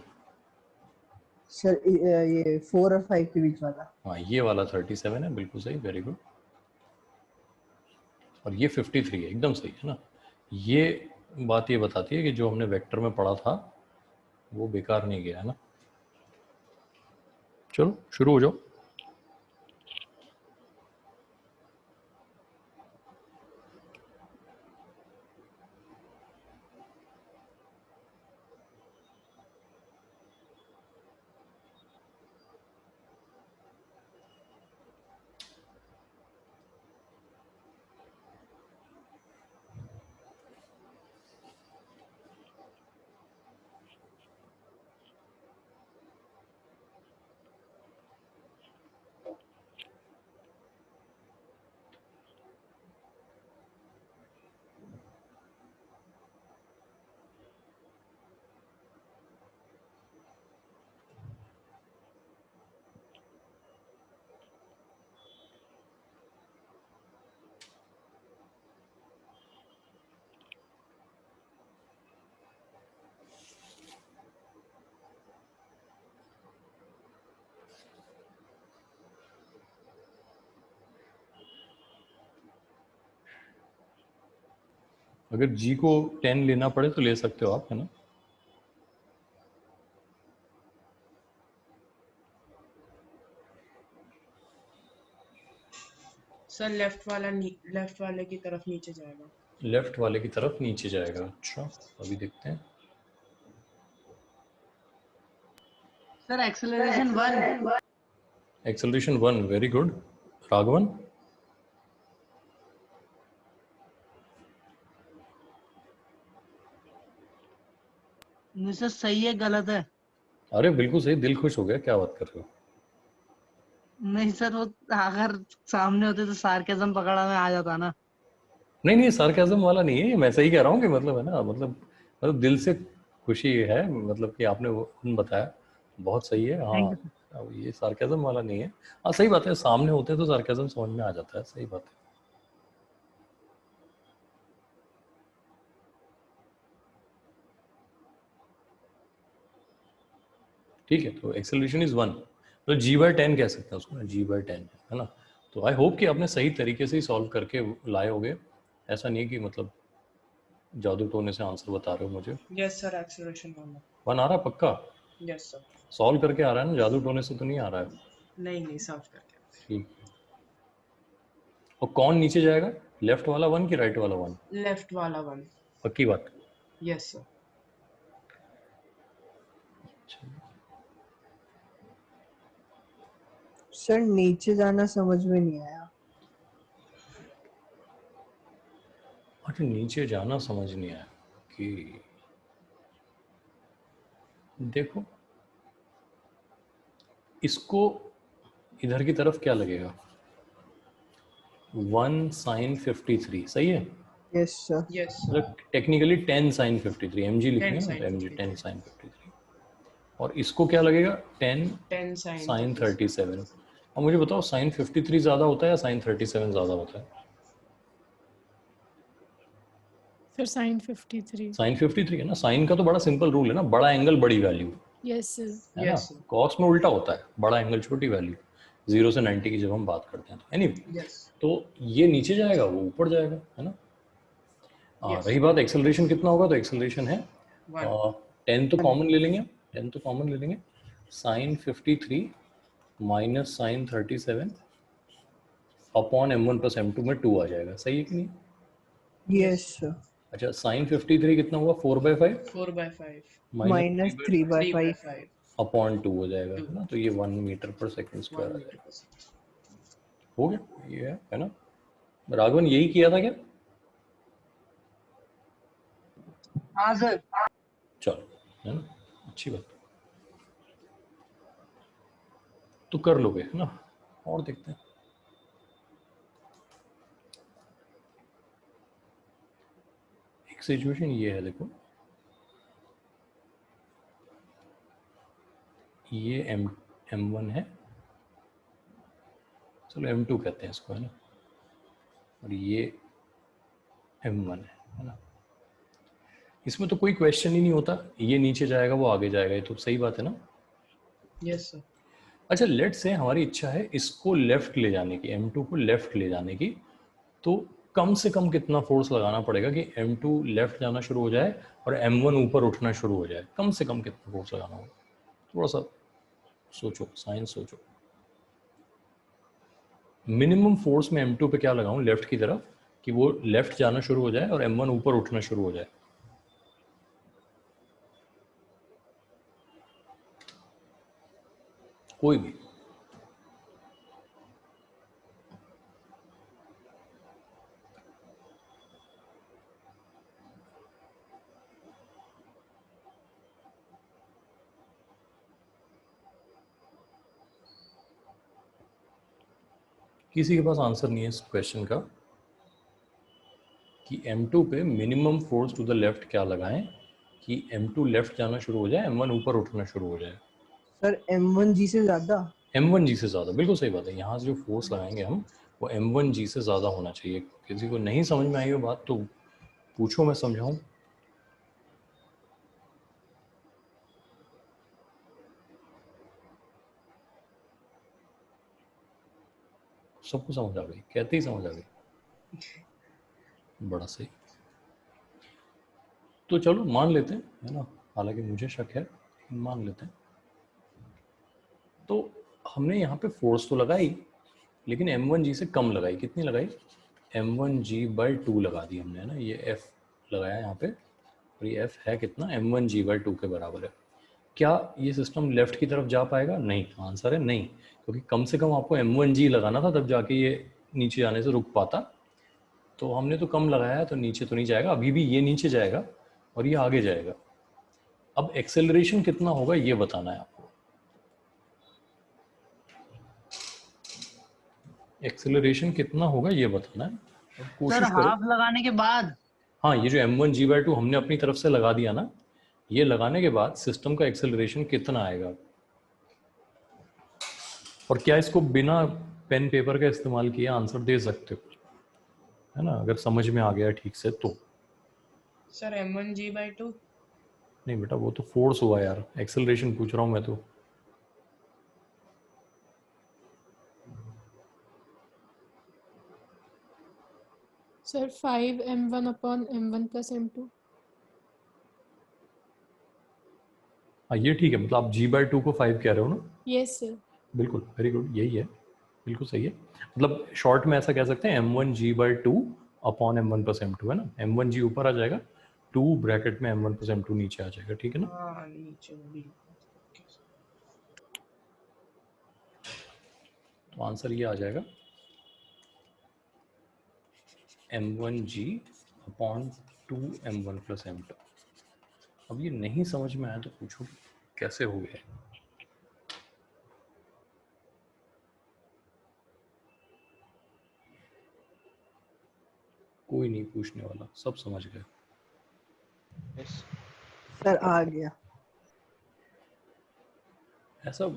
सर ये 4 और 5 के बीच वाला। हाँ, ये वाला 37 है, बिल्कुल सही, वेरी गुड। और ये 53 है, एकदम सही है ना। ये बात ये बताती है कि जो हमने वेक्टर में पढ़ा था वो बेकार नहीं गया है ना। चलो शुरू हो जाओ। अगर जी को 10 लेना पड़े तो ले सकते हो आप, है ना। सर लेफ्ट वाले की तरफ नीचे जाएगा। लेफ्ट वाले की तरफ नीचे जाएगा, अच्छा अभी देखते हैं। Sir acceleration 1। Acceleration 1, very good. Raghavan? नहीं सर सही है गलत है? अरे बिल्कुल सही, दिल खुश हो गया, क्या बात कर रहे हो। नहीं सर वो अगर सामने होते तो सार्केज्म पकड़ा में आ जाता ना। नहीं नहीं, सार्केज्म वाला नहीं है, मैं सही कह रहा हूँ कि मतलब है ना, मतलब दिल से खुशी है, मतलब कि आपने वो बताया, बहुत सही है। हाँ, थैंक यू। अब ये सार्केज्म वाला नहीं है। हाँ सही बात है, सामने होते तो सार्केज्म समझ में आ जाता है, सही बात है। ठीक है, तो एक्सेलरेशन इज 1, तो g/10 कह सकते हैं उसको, g/10 है ना। तो आई होप कि आपने सही तरीके से ही सॉल्व करके लाए होगे, ऐसा नहीं है कि मतलब जादू टोने से आंसर बता रहे हो मुझे। यस सर, एक्सेलरेशन 1 आ रहा पक्का? Yes sir. सॉल्व करके आ रहा है ना, जादू टोने से तो नहीं आ रहा है? नहीं सॉल्व करके। ठीक है। और कौन नीचे जाएगा, लेफ्ट वाला 1 कि राइट वाला 1? लेफ्ट वाला 1। पक्की बात? Yes sir. सर नीचे जाना समझ में नहीं आया। अच्छा, नीचे जाना समझ नहीं आया कि देखो इसको इधर की तरफ क्या लगेगा, 1 sin 53 सही है। Yes sir. यस मतलब टेक्निकली 10 sin 53 mg लिखेंगे 10 ना, sin तो mg 10 53। sin 53। और इसको क्या लगेगा, 10 10 sin sin 37। 37। अब मुझे बताओ sin 53 ज़्यादा होता है या sin 37 ज़्यादा होता है? फिर साइन 53। sin 53 है ना, sin का तो बड़ा सिंपल रूल है ना, बड़ा एंगल बड़ी वैल्यू, यस सर। है ना। Yes sir. कॉस में उल्टा होता है, बड़ा एंगल छोटी वैल्यू, 0 से 90 की जब हम बात करते हैं तो anyway, यस तो ये नीचे जाएगा वो ऊपर जाएगा, है ना। यस रही बात एक्सेलरेशन कितना होगा, तो एक्सेलरेशन है 1। 10 तो कॉमन ले लेंगे, 10 तो कॉमन ले लेंगे, sin 53 minus sin 37 upon m1 plus m2 में 2 आ जाएगा, सही है कि नहीं? Yes sir. अच्छा, sin 53 कितना हुआ, 4/5 4/5 माइनस 3/5 3/5 अपॉन 2 हो जाएगा, 2 है ना। तो ये 1 मीटर पर सेकंड 1 स्क्वायर आ मीटर जाएगा, पर सेकंड। हो गया, ये है ना। राघवन यही किया था क्या? हाँ सर। चलो, है ना, अच्छी बात। तो कर लोगे है ना। और देखते हैं, एक सिचुएशन ये है, देखो ये M1 है, चलो M2 कहते हैं इसको, है ना, और ये M1 है ना। इसमें तो कोई क्वेश्चन ही नहीं होता, ये नीचे जाएगा वो आगे जाएगा, ये तो सही बात है ना। Yes sir. अच्छा लेट से हमारी इच्छा है इसको लेफ्ट ले जाने की, M2 को लेफ्ट ले जाने की, तो कम से कम कितना फोर्स लगाना पड़ेगा कि M2 लेफ्ट जाना शुरू हो जाए और M1 ऊपर उठना शुरू हो जाए? कम से कम कितना फोर्स लगाना होगा? थोड़ा सा सोचो, साइंस सोचो। मिनिमम फोर्स में M2 पे क्या लगाऊं लेफ्ट की तरफ कि वो लेफ्ट जाना शुरू हो जाए और M1 ऊपर उठना शुरू हो जाए? कोई भी। किसी के पास आंसर नहीं है इस क्वेश्चन का कि M2 पे minimum force to the left क्या लगाएं कि M2 लेफ्ट जाना शुरू हो जाए, M1 ऊपर उठना शुरू हो जाए? सर M1G से ज्यादा। M1G से ज़्यादा, बिल्कुल सही बात है। यहाँ से जो फोर्स लगाएंगे हम वो M1G से ज़्यादा होना चाहिए। किसी को नहीं समझ में आई वो बात तो पूछो, मैं समझाऊं। सबको समझ आ गई? कहते ही समझ आ गई, बड़ा सही। तो चलो मान लेते हैं, है ना, हालांकि मुझे शक है लेकिन मान लेते हैं। तो हमने यहाँ पे फोर्स तो लगाई लेकिन M1G से कम लगाई। कितनी लगाई? M1G/2 लगा दी हमने, है ना। ये F लगाया यहाँ पे और ये F है कितना? M1G/2 के बराबर है। क्या ये सिस्टम लेफ्ट की तरफ जा पाएगा? नहीं। आंसर है नहीं, क्योंकि कम से कम आपको M1G लगाना था तब जाके ये नीचे जाने से रुक पाता। तो हमने तो कम लगाया है तो नीचे तो नहीं जाएगा, अभी भी ये नीचे जाएगा और ये आगे जाएगा। अब एक्सेलरेशन कितना होगा ये बताना है आपको। एक्सेलरेशन कितना होगा ये बताना है और सर कोशिश करो। हाफ लगाने के बाद? हाँ, ये जो M1G/2 हमने अपनी तरफ से लगा दिया ना, ये लगाने के बाद सिस्टम का एक्सेलरेशन कितना आएगा, और क्या इसको बिना पेन पेपर का इस्तेमाल किए आंसर दे सकते हो, है ना, अगर समझ में आ गया ठीक से तो। Sir M1G/2। नहीं बेटा, वो तो फोर्स हुआ यार, एक्सेलरेशन पूछ रहा हूँ मैं तो। Sir 5m1/m1 + m2। हाँ ये ठीक है, मतलब आप G/2 को 5 कह रहे हो ना? Yes sir. बिल्कुल, वेरी गुड, यही है, बिल्कुल सही है। मतलब शॉर्ट में ऐसा कह सकते हैं M1G/2/m1 + m2, है ना। M1G ऊपर आ जाएगा, 2 ब्रैकेट में M1 + m2 नीचे आ जाएगा, ठीक है ना। हाँ नीचे वो भी। तो आंसर ये आ जाएगा M1G/2m1 + m2। अब ये नहीं समझ में आया तो पूछो कैसे हो गया। कोई नहीं पूछने वाला, सब समझ गए। सर आ गया। ऐसा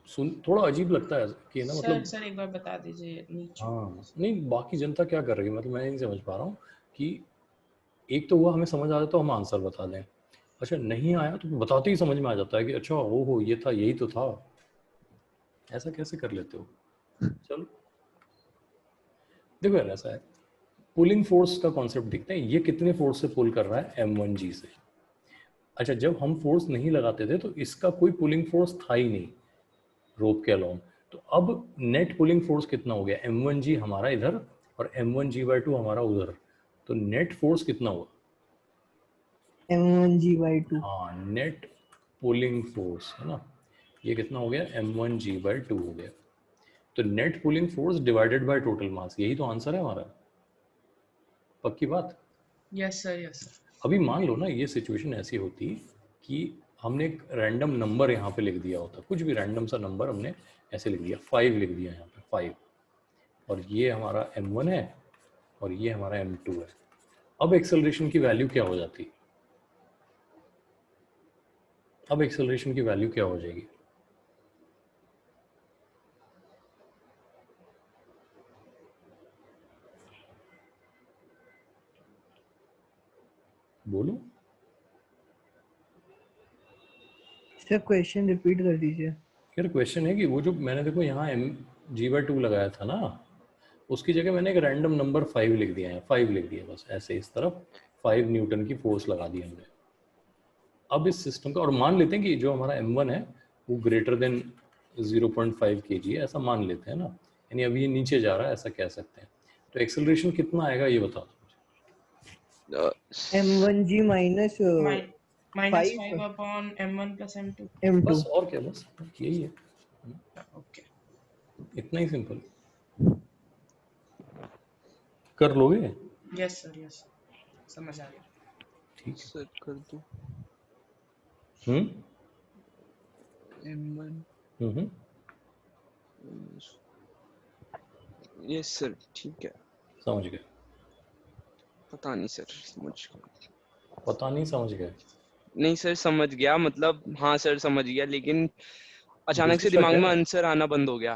सुन थोड़ा अजीब लगता है कि ना, मतलब सर एक बार बता दीजिए नीचे। हाँ नहीं, बाकी जनता क्या कर रही है, मतलब मैं नहीं समझ पा रहा हूँ कि एक तो हुआ हमें समझ आ जाता तो हम आंसर बता दें, अच्छा नहीं आया तो बताते ही समझ में आ जाता है कि अच्छा हो ये था, यही तो था। ऐसा कैसे कर लेते हो? चलो देखो यार, ऐसा है, पुलिंग फोर्स का कॉन्सेप्ट देखते हैं। ये कितने फोर्स से पुल कर रहा है? M1G से। अच्छा, जब हम फोर्स नहीं लगाते थे तो इसका कोई पुलिंग फोर्स था ही नहीं रोप के अलाउंग। तो अब नेट पुलिंग फोर्स कितना हो गया? M1G हमारा इधर और M1G/2 हमारा उधर, तो नेट फोर्स कितना हुआ? M1G/2। हाँ, नेट पुलिंग फोर्स, है ना, ये कितना हो गया? M1G/2 हो गया। तो net pulling force divided by total mass, यही तो आंसर है हमारा। पक्की बात? Yes sir yes sir. अभी मान लो ना ये सिचुएशन ऐसी होती कि हमने एक रैंडम नंबर यहाँ पे लिख दिया होता, कुछ भी रैंडम सा नंबर हमने ऐसे लिख दिया, 5 लिख दिया यहाँ पे 5, और ये हमारा m1 है और ये हमारा m2 है। अब एक्सेलरेशन की वैल्यू क्या हो जाती? अब एक्सेलरेशन की वैल्यू क्या हो जाएगी? बोलो। सर क्वेश्चन रिपीट कर दीजिए। यार क्वेश्चन है कि वो जो मैंने देखो यहाँ mg/2 लगाया था ना, उसकी जगह मैंने एक रैंडम नंबर 5 लिख दिया है, 5 लिख दिया बस ऐसे इस तरफ, 5 न्यूटन की फोर्स लगा दी हमने। अब इस सिस्टम का, और मान लेते हैं कि जो हमारा m1 है वो ग्रेटर देन 0.5 kg है, ऐसा मान लेते हैं ना, यानी अभी ये नीचे जा रहा है ऐसा कह सकते हैं। तो एक्सेलरेशन कितना आएगा ये बताओ मुझे। m1g minus -5 upon m1 plus m2। m2। बस और क्या, बस यही है, ओके इतना ही सिंपल। कर लोगे? यस सर यस समझ आ गया। ठीक है सर कर दो m1। यस सर ठीक है। समझ गए? पता नहीं सर पता नहीं समझ गए? नहीं सर समझ गया, मतलब हाँ सर समझ गया, लेकिन अचानक से दूसरी दिमाग शक में है? आंसर आना बंद हो गया।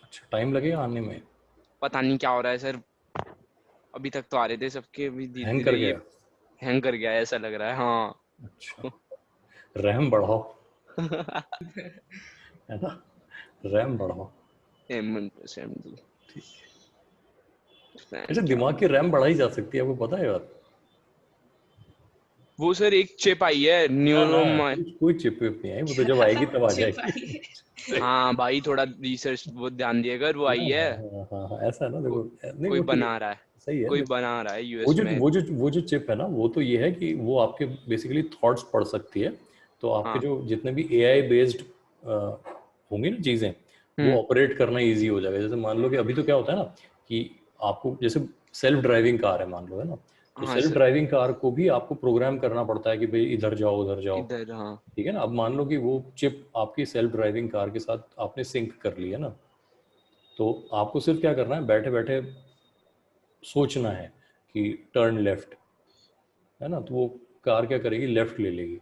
अच्छा, टाइम लगेगा आने में? पता नहीं क्या हो रहा है सर, अभी तक तो आ रहे थे सबके, अभी धीरे हैंग कर धीरे ये गया? हैंग कर गया है, ऐसा लग रहा है। हाँ अच्छा, रैम बढ़ाओ, है ना, रैम बढ़ाओ। m1 plus m2। अच्छा, दिमाग की रैम बढ़ाई जा सकती है, आपको पता है यार? वो सर एक चिप आई है ना न्यूरो। कोई चिप विप नहीं आई, वो तो जब आएगी तब आ चिप जाएगी। आई हाँ भाई थोड़ा रिसर्च वो ध्यान दिया कर, वो आई हाँ है। हाँ हाँ हाँ, ऐसा है ना, देखो नहीं कोई वो ठीक है, बना रहा है, सही है। कोई देखो बना रहा है वो यूएस जो में। वो जो वो जो चिप है ना, वो तो ये है कि वो आपके बेसिकली थॉट्स पढ़ सकती है, तो आपके हाँ जो जितने भी एआई बेस्ड होंगी ना चीज़ें, वो ऑपरेट करना इजी हो जाएगा। जैसे मान लो कि अभी तो क्या होता है ना कि आपको जैसे सेल्फ ड्राइविंग कार है मान लो, है ना, तो हाँ सेल्फ सर ड्राइविंग कार को भी आपको प्रोग्राम करना पड़ता है कि भाई इधर जाओ उधर जाओ, इधर। हाँ ठीक है ना। अब मान लो कि वो चिप आपकी सेल्फ ड्राइविंग कार के साथ आपने सिंक कर ली है ना, तो आपको सिर्फ क्या करना है, बैठे बैठे सोचना है कि टर्न लेफ्ट, है ना, तो वो कार क्या करेगी, लेफ्ट ले लेगी।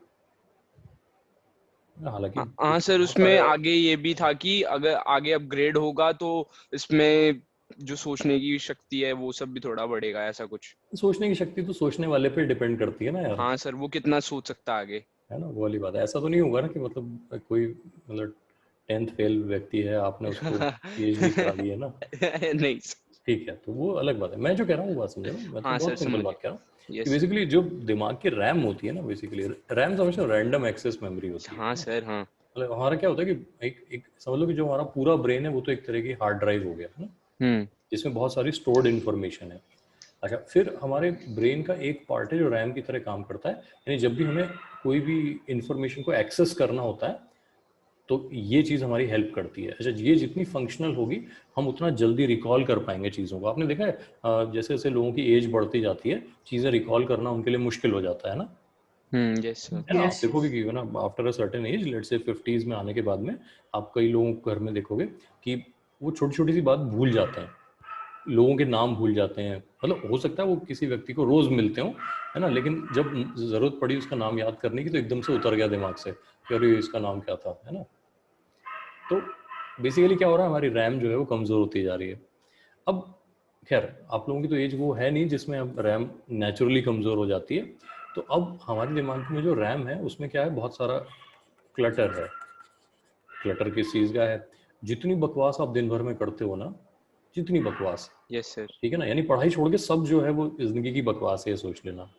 हालांकि हाँ सर, बहुत उसमें सारे, आगे ये भी था कि अगर आगे अपग्रेड होगा तो इसमें जो सोचने की शक्ति है वो सब भी थोड़ा बढ़ेगा, ऐसा कुछ। सोचने की शक्ति तो सोचने वाले पे डिपेंड करती है ना यार, हाँ सर, वो कितना सोच सकता है आगे। है ना, वो वाली बात है। ऐसा तो नहीं होगा ना कि मतलब कोई मतलब 10th फेल व्यक्ति है, आपने उसको पीएचडी करा दी है ना, नहीं सर। ठीक है, तो वो अलग बात है। मैं जो कह रहा हूँ वो बात समझो ना, मैं तो हाँ सर बहुत सिंपल समझ बात कह रहा हूँ गया। कि यस। बेसिकली जो दिमाग की रैम होती है ना, बेसिकली रैम समझो, रैंडम एक्सेस मेमोरी होती है हाँ ना। सर। हाँ मतलब हमारा क्या होता है कि एक समझ लो कि जो हमारा पूरा ब्रेन है वो तो एक तरह की हार्ड ड्राइव हो गया है ना, जिसमें बहुत सारी स्टोर्ड इन्फॉर्मेशन है। अच्छा, फिर हमारे ब्रेन का एक पार्ट है जो रैम की तरह काम करता है, यानी जब भी हमें कोई भी इंफॉर्मेशन को एक्सेस करना होता है तो ये चीज़ हमारी हेल्प करती है। अच्छा, ये जितनी फंक्शनल होगी हम उतना जल्दी रिकॉल कर पाएंगे चीज़ों को। आपने देखा है जैसे जैसे लोगों की एज बढ़ती जाती है, चीज़ें रिकॉल करना उनके लिए मुश्किल हो जाता है ना, यस सर। है ना। आप यस देखोगे यस कि ना after a certain age, let's say 50s में आने के बाद में, आप कई लोगों को घर में देखोगे कि वो छोटी छोटी सी बात भूल जाते हैं, लोगों के नाम भूल जाते हैं। मतलब हो सकता है वो किसी व्यक्ति को रोज मिलते हो, है ना, लेकिन जब जरूरत पड़ी उसका नाम याद करने की तो एकदम से उतर गया दिमाग से कि अरे इसका नाम क्या था, है ना। तो बेसिकली क्या हो रहा है, हमारी रैम जो है वो कमजोर होती जा रही है। अब खैर आप लोगों की तो एज वो है नहीं जिसमें अब रैम नेचुरली कमजोर हो जाती है, तो अब हमारे दिमाग में जो रैम है उसमें क्या है, बहुत सारा क्लटर है। क्लटर किस चीज़ का है, जितनी बकवास आप दिन भर में करते हो ना, जितनी बकवास, यस सर। ठीक है ना, यानी पढ़ाई छोड़ के सब जो है वो जिंदगी की बकवास है, ये सोच लेना,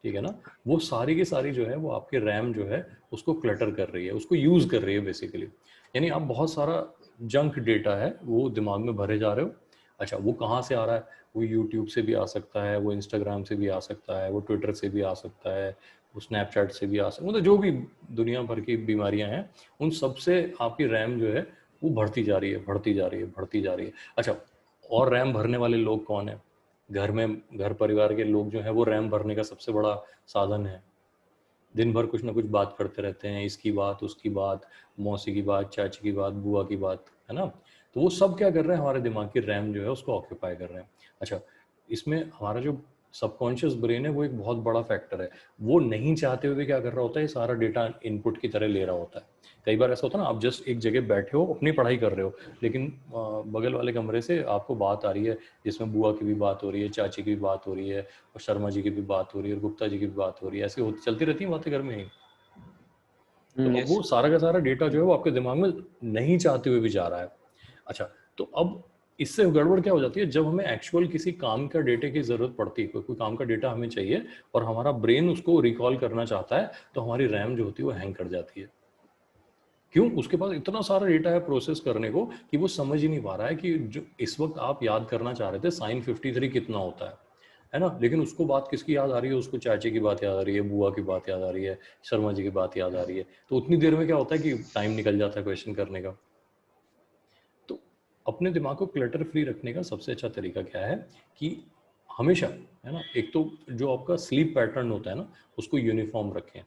ठीक है ना। वो सारी की सारी जो है वो आपके रैम जो है उसको क्लटर कर रही है, उसको यूज कर रही है बेसिकली। यानी आप बहुत सारा जंक डेटा है वो दिमाग में भरे जा रहे हो। अच्छा, वो कहाँ से आ रहा है, वो यूट्यूब से भी आ सकता है, वो इंस्टाग्राम से भी आ सकता है, वो ट्विटर से भी आ सकता है, वो स्नैपचैट से भी आ सकता है, मतलब जो भी दुनिया भर की बीमारियां हैं उन सब से आपकी रैम जो है वो बढ़ती जा रही है, बढ़ती जा रही है, बढ़ती जा रही है। अच्छा, और रैम भरने वाले लोग कौन है, घर में घर परिवार के लोग जो है वो रैम भरने का सबसे बड़ा साधन है। दिन भर कुछ ना कुछ बात करते रहते हैं, इसकी बात, उसकी बात, मौसी की बात, चाची की बात, बुआ की बात, है ना। तो वो सब क्या कर रहे हैं, हमारे दिमाग की रैम जो है उसको ऑक्यूपाई कर रहे हैं। अच्छा, इसमें हमारा जो सबकॉन्शियस ब्रेन है वो एक बहुत बड़ा फैक्टर है। वो नहीं चाहते हुए क्या कर रहा होता है, ये सारा डेटा इनपुट की तरह ले रहा होता है। कई बार ऐसा होता है ना, आप जस्ट एक जगह बैठे हो, अपनी पढ़ाई कर रहे हो, लेकिन बगल वाले कमरे से आपको बात आ रही है जिसमें बुआ की भी बात हो रही है, चाची की भी बात हो रही है, और शर्मा जी की भी बात हो रही है, और गुप्ता जी की भी बात हो रही है। ऐसे होती चलती रहती है बातें घर में ही। तो अब yes. वो सारा का सारा डेटा जो है वो आपके दिमाग में नहीं चाहते हुए भी जा रहा है। अच्छा, तो अब इससे गड़बड़ क्या हो जाती है, जब हमें एक्चुअल किसी काम का डेटा की जरूरत पड़ती है, कोई काम का डेटा हमें चाहिए और हमारा ब्रेन उसको रिकॉल करना चाहता है, तो हमारी रैम जो होती है वो हैंग कर जाती है। क्यों? उसके पास इतना सारा डेटा है प्रोसेस करने को कि वो समझ ही नहीं पा रहा है कि जो इस वक्त आप याद करना चाह रहे थे साइन 53 कितना होता है ना। लेकिन उसको बात किसकी याद आ रही है, उसको चाची की बात याद आ रही है, बुआ की बात याद आ रही है, शर्मा जी की बात याद आ रही है। तो उतनी देर में क्या होता है कि टाइम निकल जाता है क्वेश्चन करने का। तो अपने दिमाग को क्लटर फ्री रखने का सबसे अच्छा तरीका क्या है कि हमेशा, है ना, एक तो जो आपका स्लीप पैटर्न होता है ना उसको यूनिफॉर्म रखें।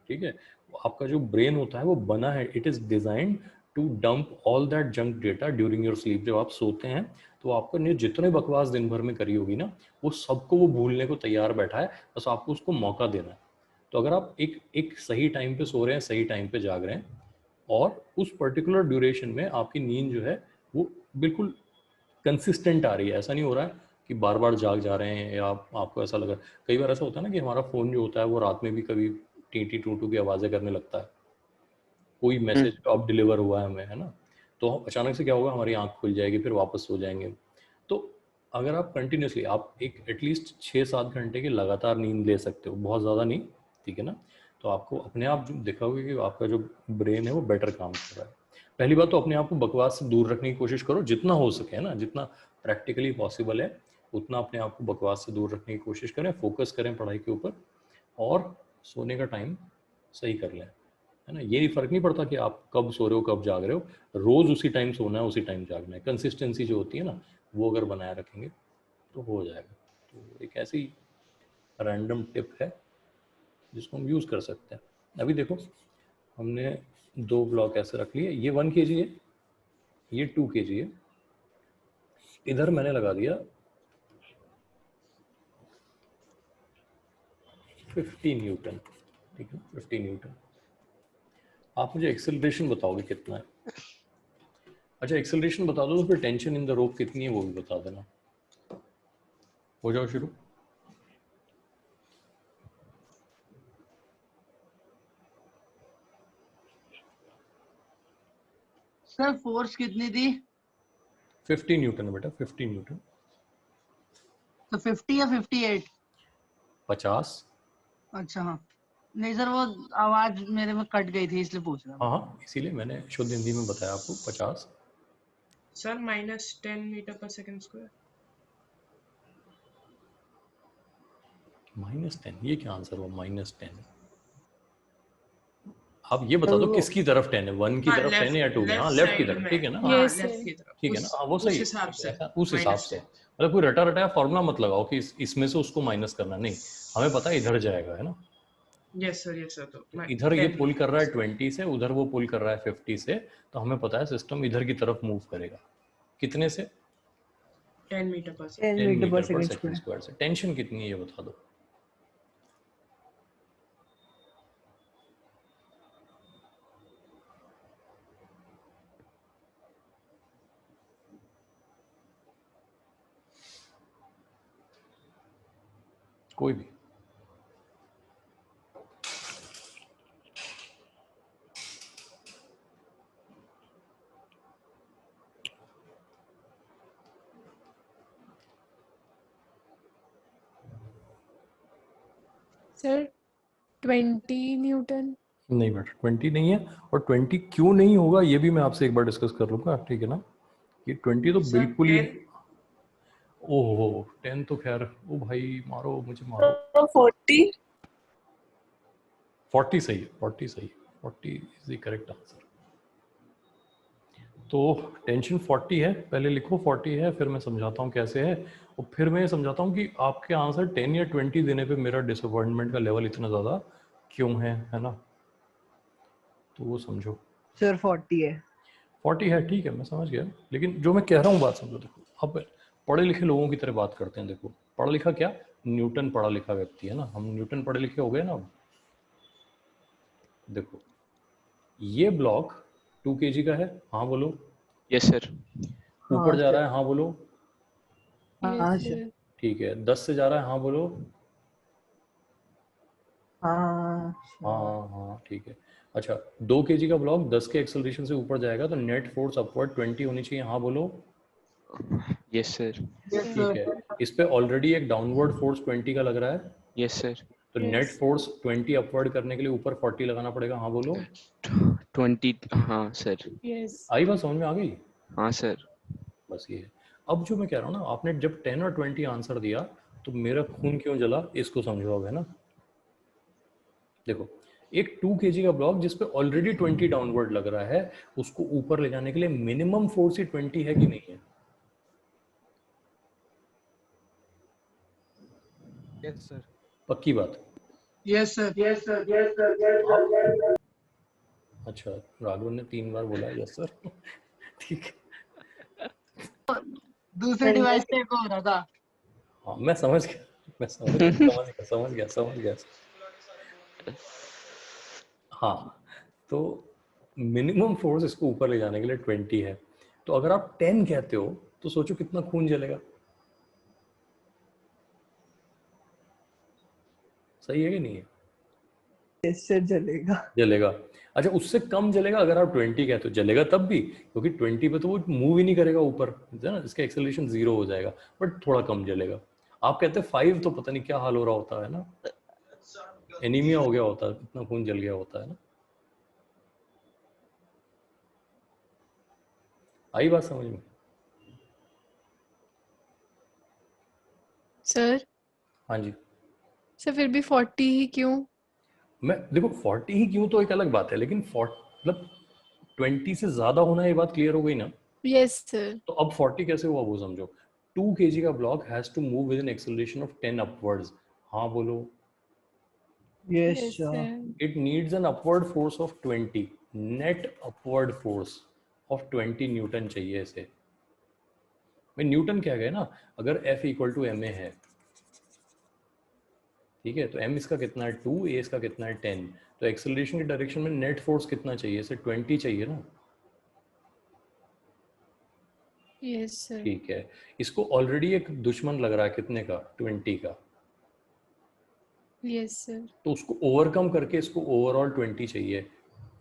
ठीक है, आपका जो ब्रेन होता है वो बना है, it is designed to dump all that junk data during your sleep. जब आप सोते हैं तो आपको ने जितने बकवास दिन भर में करी होगी ना, वो सबको वो भूलने को तैयार बैठा है, बस आपको उसको मौका देना है। तो अगर आप एक सही टाइम पे सो रहे हैं, सही टाइम पे जाग रहे हैं, और उस पर्टिकुलर ड्यूरेशन में आपकी नींद जो है वो बिल्कुल कंसिस्टेंट आ रही है, ऐसा नहीं हो रहा है कि बार बार जाग जा रहे हैं या आपको ऐसा लगा। कई बार ऐसा होता है ना कि हमारा फ़ोन जो होता है वो रात में भी कभी टी टू टू की आवाज़ें करने लगता है, कोई मैसेज अब डिलीवर हुआ है हमें, है ना। तो अचानक से क्या होगा, हमारी आंख खुल जाएगी, फिर वापस सो जाएंगे। तो अगर आप कंटिन्यूसली आप एक एटलीस्ट 6-7 घंटे की लगातार नींद ले सकते हो, बहुत ज़्यादा नहीं, ठीक है ना, तो आपको अपने आप जो दिखाओगे कि आपका जो ब्रेन है वो बेटर काम कर रहा है। पहली बात तो अपने आप को बकवास से दूर रखने की कोशिश करो जितना हो सके, है ना, जितना प्रैक्टिकली पॉसिबल है उतना अपने आप को बकवास से दूर रखने की कोशिश करें, फोकस करें पढ़ाई के ऊपर, और सोने का टाइम सही कर लें, है ना। ये फर्क नहीं पड़ता कि आप कब सो रहे हो कब जाग रहे हो, रोज उसी टाइम सोना है उसी टाइम जागना है। कंसिस्टेंसी जो होती है ना वो अगर बनाए रखेंगे तो हो जाएगा। तो एक ऐसी रैंडम टिप है जिसको हम यूज़ कर सकते हैं। अभी देखो हमने 2 ब्लॉक ऐसे रख लिए, ये 1 kg है, ये 2 kg है, इधर मैंने लगा दिया 50 न्यूटन, ठीक है, 50 न्यूटन। आप मुझे एक्सेलरेशन बताओगे कितना है। अच्छा, एक्सेलरेशन बता दो तो फिर टेंशन इन द रोप कितनी है वो भी बता देना। हो जाओ शुरू। सर फोर्स कितनी थी? 50 न्यूटन है बेटा, 50 न्यूटन। तो 50 या 58? 50। अच्छा हाँ, नहीं सर वो आवाज मेरे में कट गई थी इसलिए पूछ रहा हूँ। हाँ हाँ, इसीलिए मैंने शुद्ध हिंदी में बताया आपको 50। सर -10 मीटर पर सेकंड स्क्वायर। -10, ये क्या आंसर हुआ -10? आप ये बता दो किसकी तरफ 10 है, 1 की तरफ 10 है या 2 की? हाँ, लेफ्ट की तरफ, ठीक है ना, हाँ, Yes, लेफ्ट की तरफ, ठीक है ना, हाँ वो सही उस है, हिसाब से, उस हिसाब से। मतलब कोई रटा रटाया फॉर्मूला मत लगाओ कि इसमें से उसको माइनस करना, नहीं, हमें पता है इधर जाएगा, है ना। Yes sir. तो इधर ये 10 पुल कर रहा है 20 से, उधर वो पुल कर रहा है 50 से, तो हमें पता है सिस्टम इधर की तरफ मूव करेगा। कितने से? 10 मीटर पर 10 मीटर पर सेकंड स्क्वायर से। टेंशन कितनी है ये बता दो। कोई भी। Sir 20 Newton. नहीं बेटा 20 नहीं है, और 20 क्यों नहीं होगा ये भी मैं आपसे एक बार डिस्कस कर लूंगा, ठीक है ना। ये 20 तो सर, बिल्कुल ही, 10 ओहो 10 तो खैर, ओ भाई मारो मुझे मारो। 40 सही है, 40 सही है, 40 इज द करेक्ट आंसर। तो टेंशन 40 है, पहले लिखो 40 है, फिर मैं समझाता हूँ कैसे है, और फिर मैं समझाता हूँ कि आपके आंसर 10 या 20 देने पे मेरा डिसअपॉइंटमेंट का लेवल इतना ज़्यादा क्यों है ना, तो वो समझो। सर 40 है। 40 है, ठीक है, मैं समझ गया, लेकिन जो मैं कह रहा हूँ बात समझो। देखो अब पढ़े लिखे लोगों की तरह बात करते हैं। देखो पढ़ा लिखा क्या, न्यूटन पढ़ा लिखा व्यक्ति है ना, हम न्यूटन पढ़े लिखे हो गए ना अब। देखो ये ब्लॉक 2 kg का है, हाँ बोलो। Yes sir. ऊपर हाँ जा रहा सर। है, हाँ बोलो। हाँ यस सर। सर। ठीक है, 10 से जा रहा है, हाँ बोलो। हाँ हाँ हाँ ठीक है। अच्छा 2 kg का ब्लॉक 10 के एक्सेलरेशन से ऊपर जाएगा तो नेट फोर्स अपवर्ड 20 होनी चाहिए, हाँ बोलो। Yes sir. यस ठीक सर। है, इस पे ऑलरेडी एक डाउनवर्ड फोर्स 20 का लग रहा है, यस सर। तो Yes, net sir. Force 20 upward करने के लिए ऊपर 40 लगाना पड़ेगा, हाँ बोलो। 20, हाँ सर। Yes. आई बात समझ में आ गई? हाँ सर। बस ये है। अब जो मैं कह रहा हूँ ना, आपने जब 10 और 20 आंसर दिया तो मेरा खून क्यों जला, इसको समझो अब, है ना। देखो एक 2 kg का ब्लॉक जिसपे ऑलरेडी 20 डाउनवर्ड लग रहा है, उसको ऊपर ले जाने के लिए मिनिमम फोर्स ही 20 है कि नहीं है? Yes sir. पक्की बात? Yes sir. आप अच्छा, राघवन ने 3 बार बोला यस सर। ठीक है, दूसरे डिवाइस पे को हो रहा था। हाँ मैं समझ गया, मैं समझ गया। हाँ तो मिनिमम फोर्स इसको ऊपर ले जाने के लिए 20 है, तो अगर आप 10 कहते हो तो सोचो कितना खून जलेगा। सही है कि नहीं है? यस सर चलेगा। जलेगा। अच्छा उससे कम जलेगा अगर आप 20 कहते हो, जलेगा तब भी, क्योंकि 20 पे तो वो मूव ही नहीं करेगा ऊपर, है ना, इसका एक्सेलरेशन 0 हो जाएगा, बट थोड़ा कम जलेगा। आप कहते हैं 5 तो पता नहीं क्या हाल हो रहा होता है ना, एनीमिया हो गया होता है, इतना खून जल गया होता है ना। आई बात समझ में? सर हाँ जी। सर फिर भी 40 ही क्यों? मैं देखो 40 ही क्यों तो एक अलग बात है, लेकिन 40 मतलब 20 से ज्यादा होना, ये बात क्लियर हो गई ना। Yes sir. तो अब 40 कैसे हुआ वो समझो। 2 kg का block has to move with an acceleration of 10 upwards, हाँ बोलो। Yes yes sir. Sir. It needs an upward force of 20, net upward force of 20 newton चाहिए इसे। मैं न्यूटन कह गए ना, अगर F equal to M A है, ठीक है, तो m इसका कितना है 2, a इसका कितना है 10, तो एक्सेलरेशन की डायरेक्शन में नेट फोर्स कितना चाहिए, इसे 20 चाहिए ना। Yes sir. ठीक है, इसको ऑलरेडी एक दुश्मन लग रहा है, कितने का, 20 का, यस सर। तो उसको ओवरकम करके इसको ओवरऑल 20 चाहिए,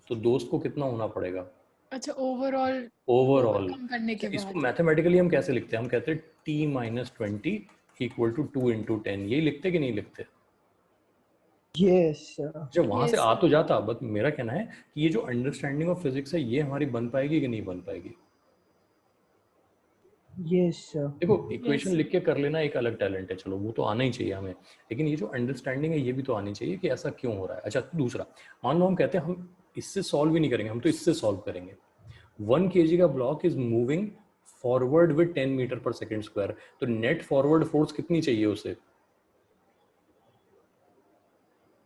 तो दोस्त को कितना होना पड़ेगा अच्छा ओवरऑल ओवरऑल। ओवरकम करने के इसको बाद। मैथमेटिकली हम कैसे लिखते हैं, हम कहते हैं t minus 20 equal to 2 into 10, यही लिखते कि नहीं लिखते? Yes sir. जब वहां से यस आ सर। तो जाता, बट मेरा कहना है कि ये जो अंडरस्टैंडिंग ऑफ फिजिक्स है ये हमारी बन पाएगी कि नहीं बन पाएगी। Yes sir. देखो यस इक्वेशन लिख सर। के कर लेना एक अलग टैलेंट है, चलो वो तो आना ही चाहिए हमें, लेकिन ये जो अंडरस्टैंडिंग है ये भी तो आनी चाहिए कि ऐसा क्यों हो रहा है। अच्छा दूसरा, मान लो हम कहते हैं हम इससे सॉल्व ही नहीं करेंगे, हम तो इससे सॉल्व करेंगे। 1 kg का block is moving forward with 10 metre per second square, तो नेट फॉरवर्ड फोर्स कितनी चाहिए उसे?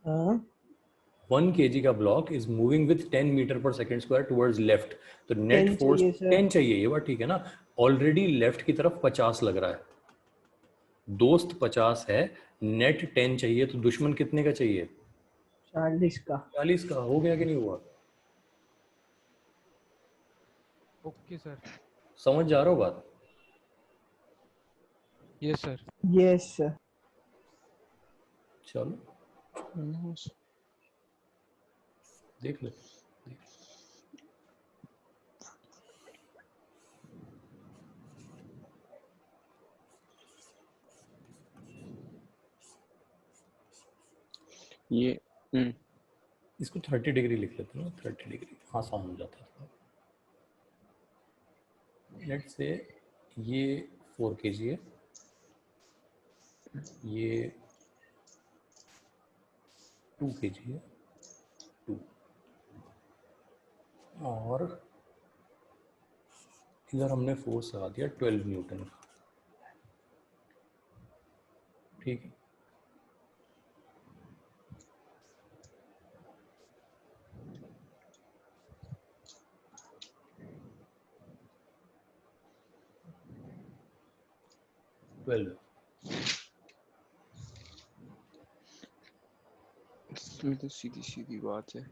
हाँ 1 kg का block is moving with 10 metre per second square towards left, तो नेट 10 फोर्स चाहिए सर। 10 चाहिए, ये बात ठीक है ना। ऑलरेडी लेफ्ट की तरफ 50 लग रहा है, दोस्त 50 है, नेट 10 चाहिए, तो दुश्मन कितने का चाहिए? 40 का। 40 का। हो गया कि नहीं हुआ? Okay sir. समझ जा रहा हो बात? Yes sir. Yes sir. चलो देख ले। ये इसको 30 डिग्री लिख लेते हैं ना, 30 डिग्री आसान हो जाता है। लेट से ये 4 kg है, ये 2 kg है, 2, और इधर हमने फोर्स लगा दिया 12 न्यूटन का, ठीक है। 12 इसमें तो सीधी सीधी बात है।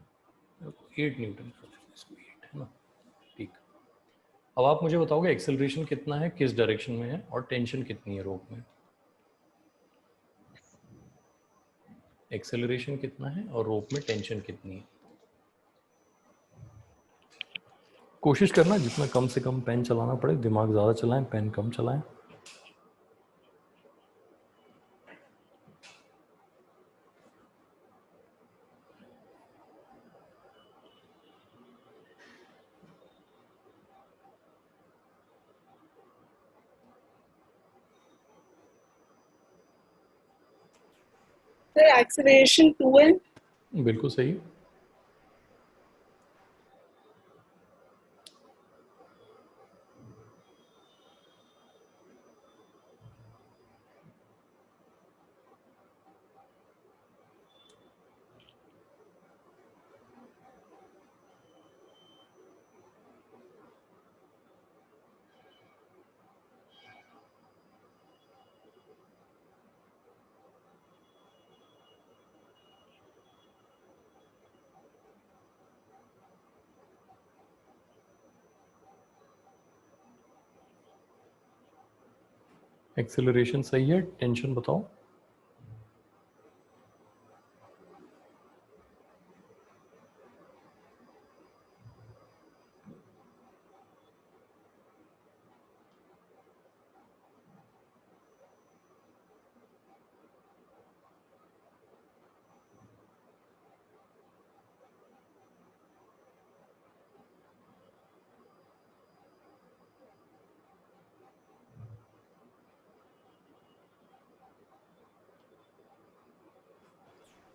8 न्यूटन इसको 8 है ना। ठीक, अब आप मुझे बताओगे एक्सेलरेशन कितना है, किस डायरेक्शन में है, और टेंशन कितनी है रोप में। एक्सेलरेशन कितना है और रोप में टेंशन कितनी है। कोशिश करना जितना कम से कम पेन चलाना पड़े, दिमाग ज़्यादा चलाएं, पेन कम चलाएं। सर एक्सेलरेशन 2 है। बिल्कुल सही। एक्सेलरेशन सही है, टेंशन बताओ।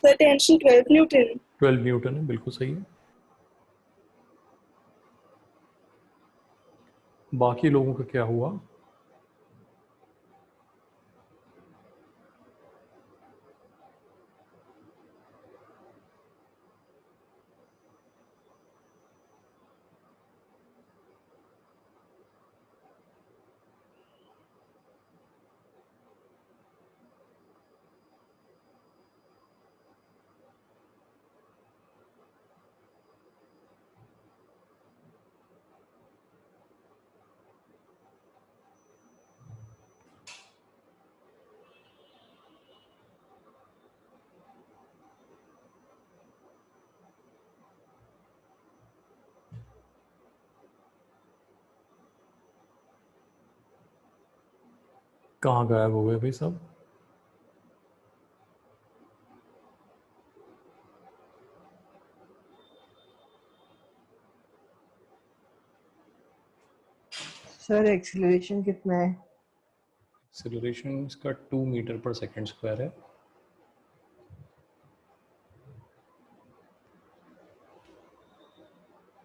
Sir tension 12 Newton. 12 न्यूटन है, बिल्कुल सही है। बाकी लोगों का क्या हुआ। कहाँ गायब हो गए भाई सब। सर एक्सीलरेशन कितना है। एक्सेलरेशन इसका 2 मीटर पर सेकंड स्क्वायर है।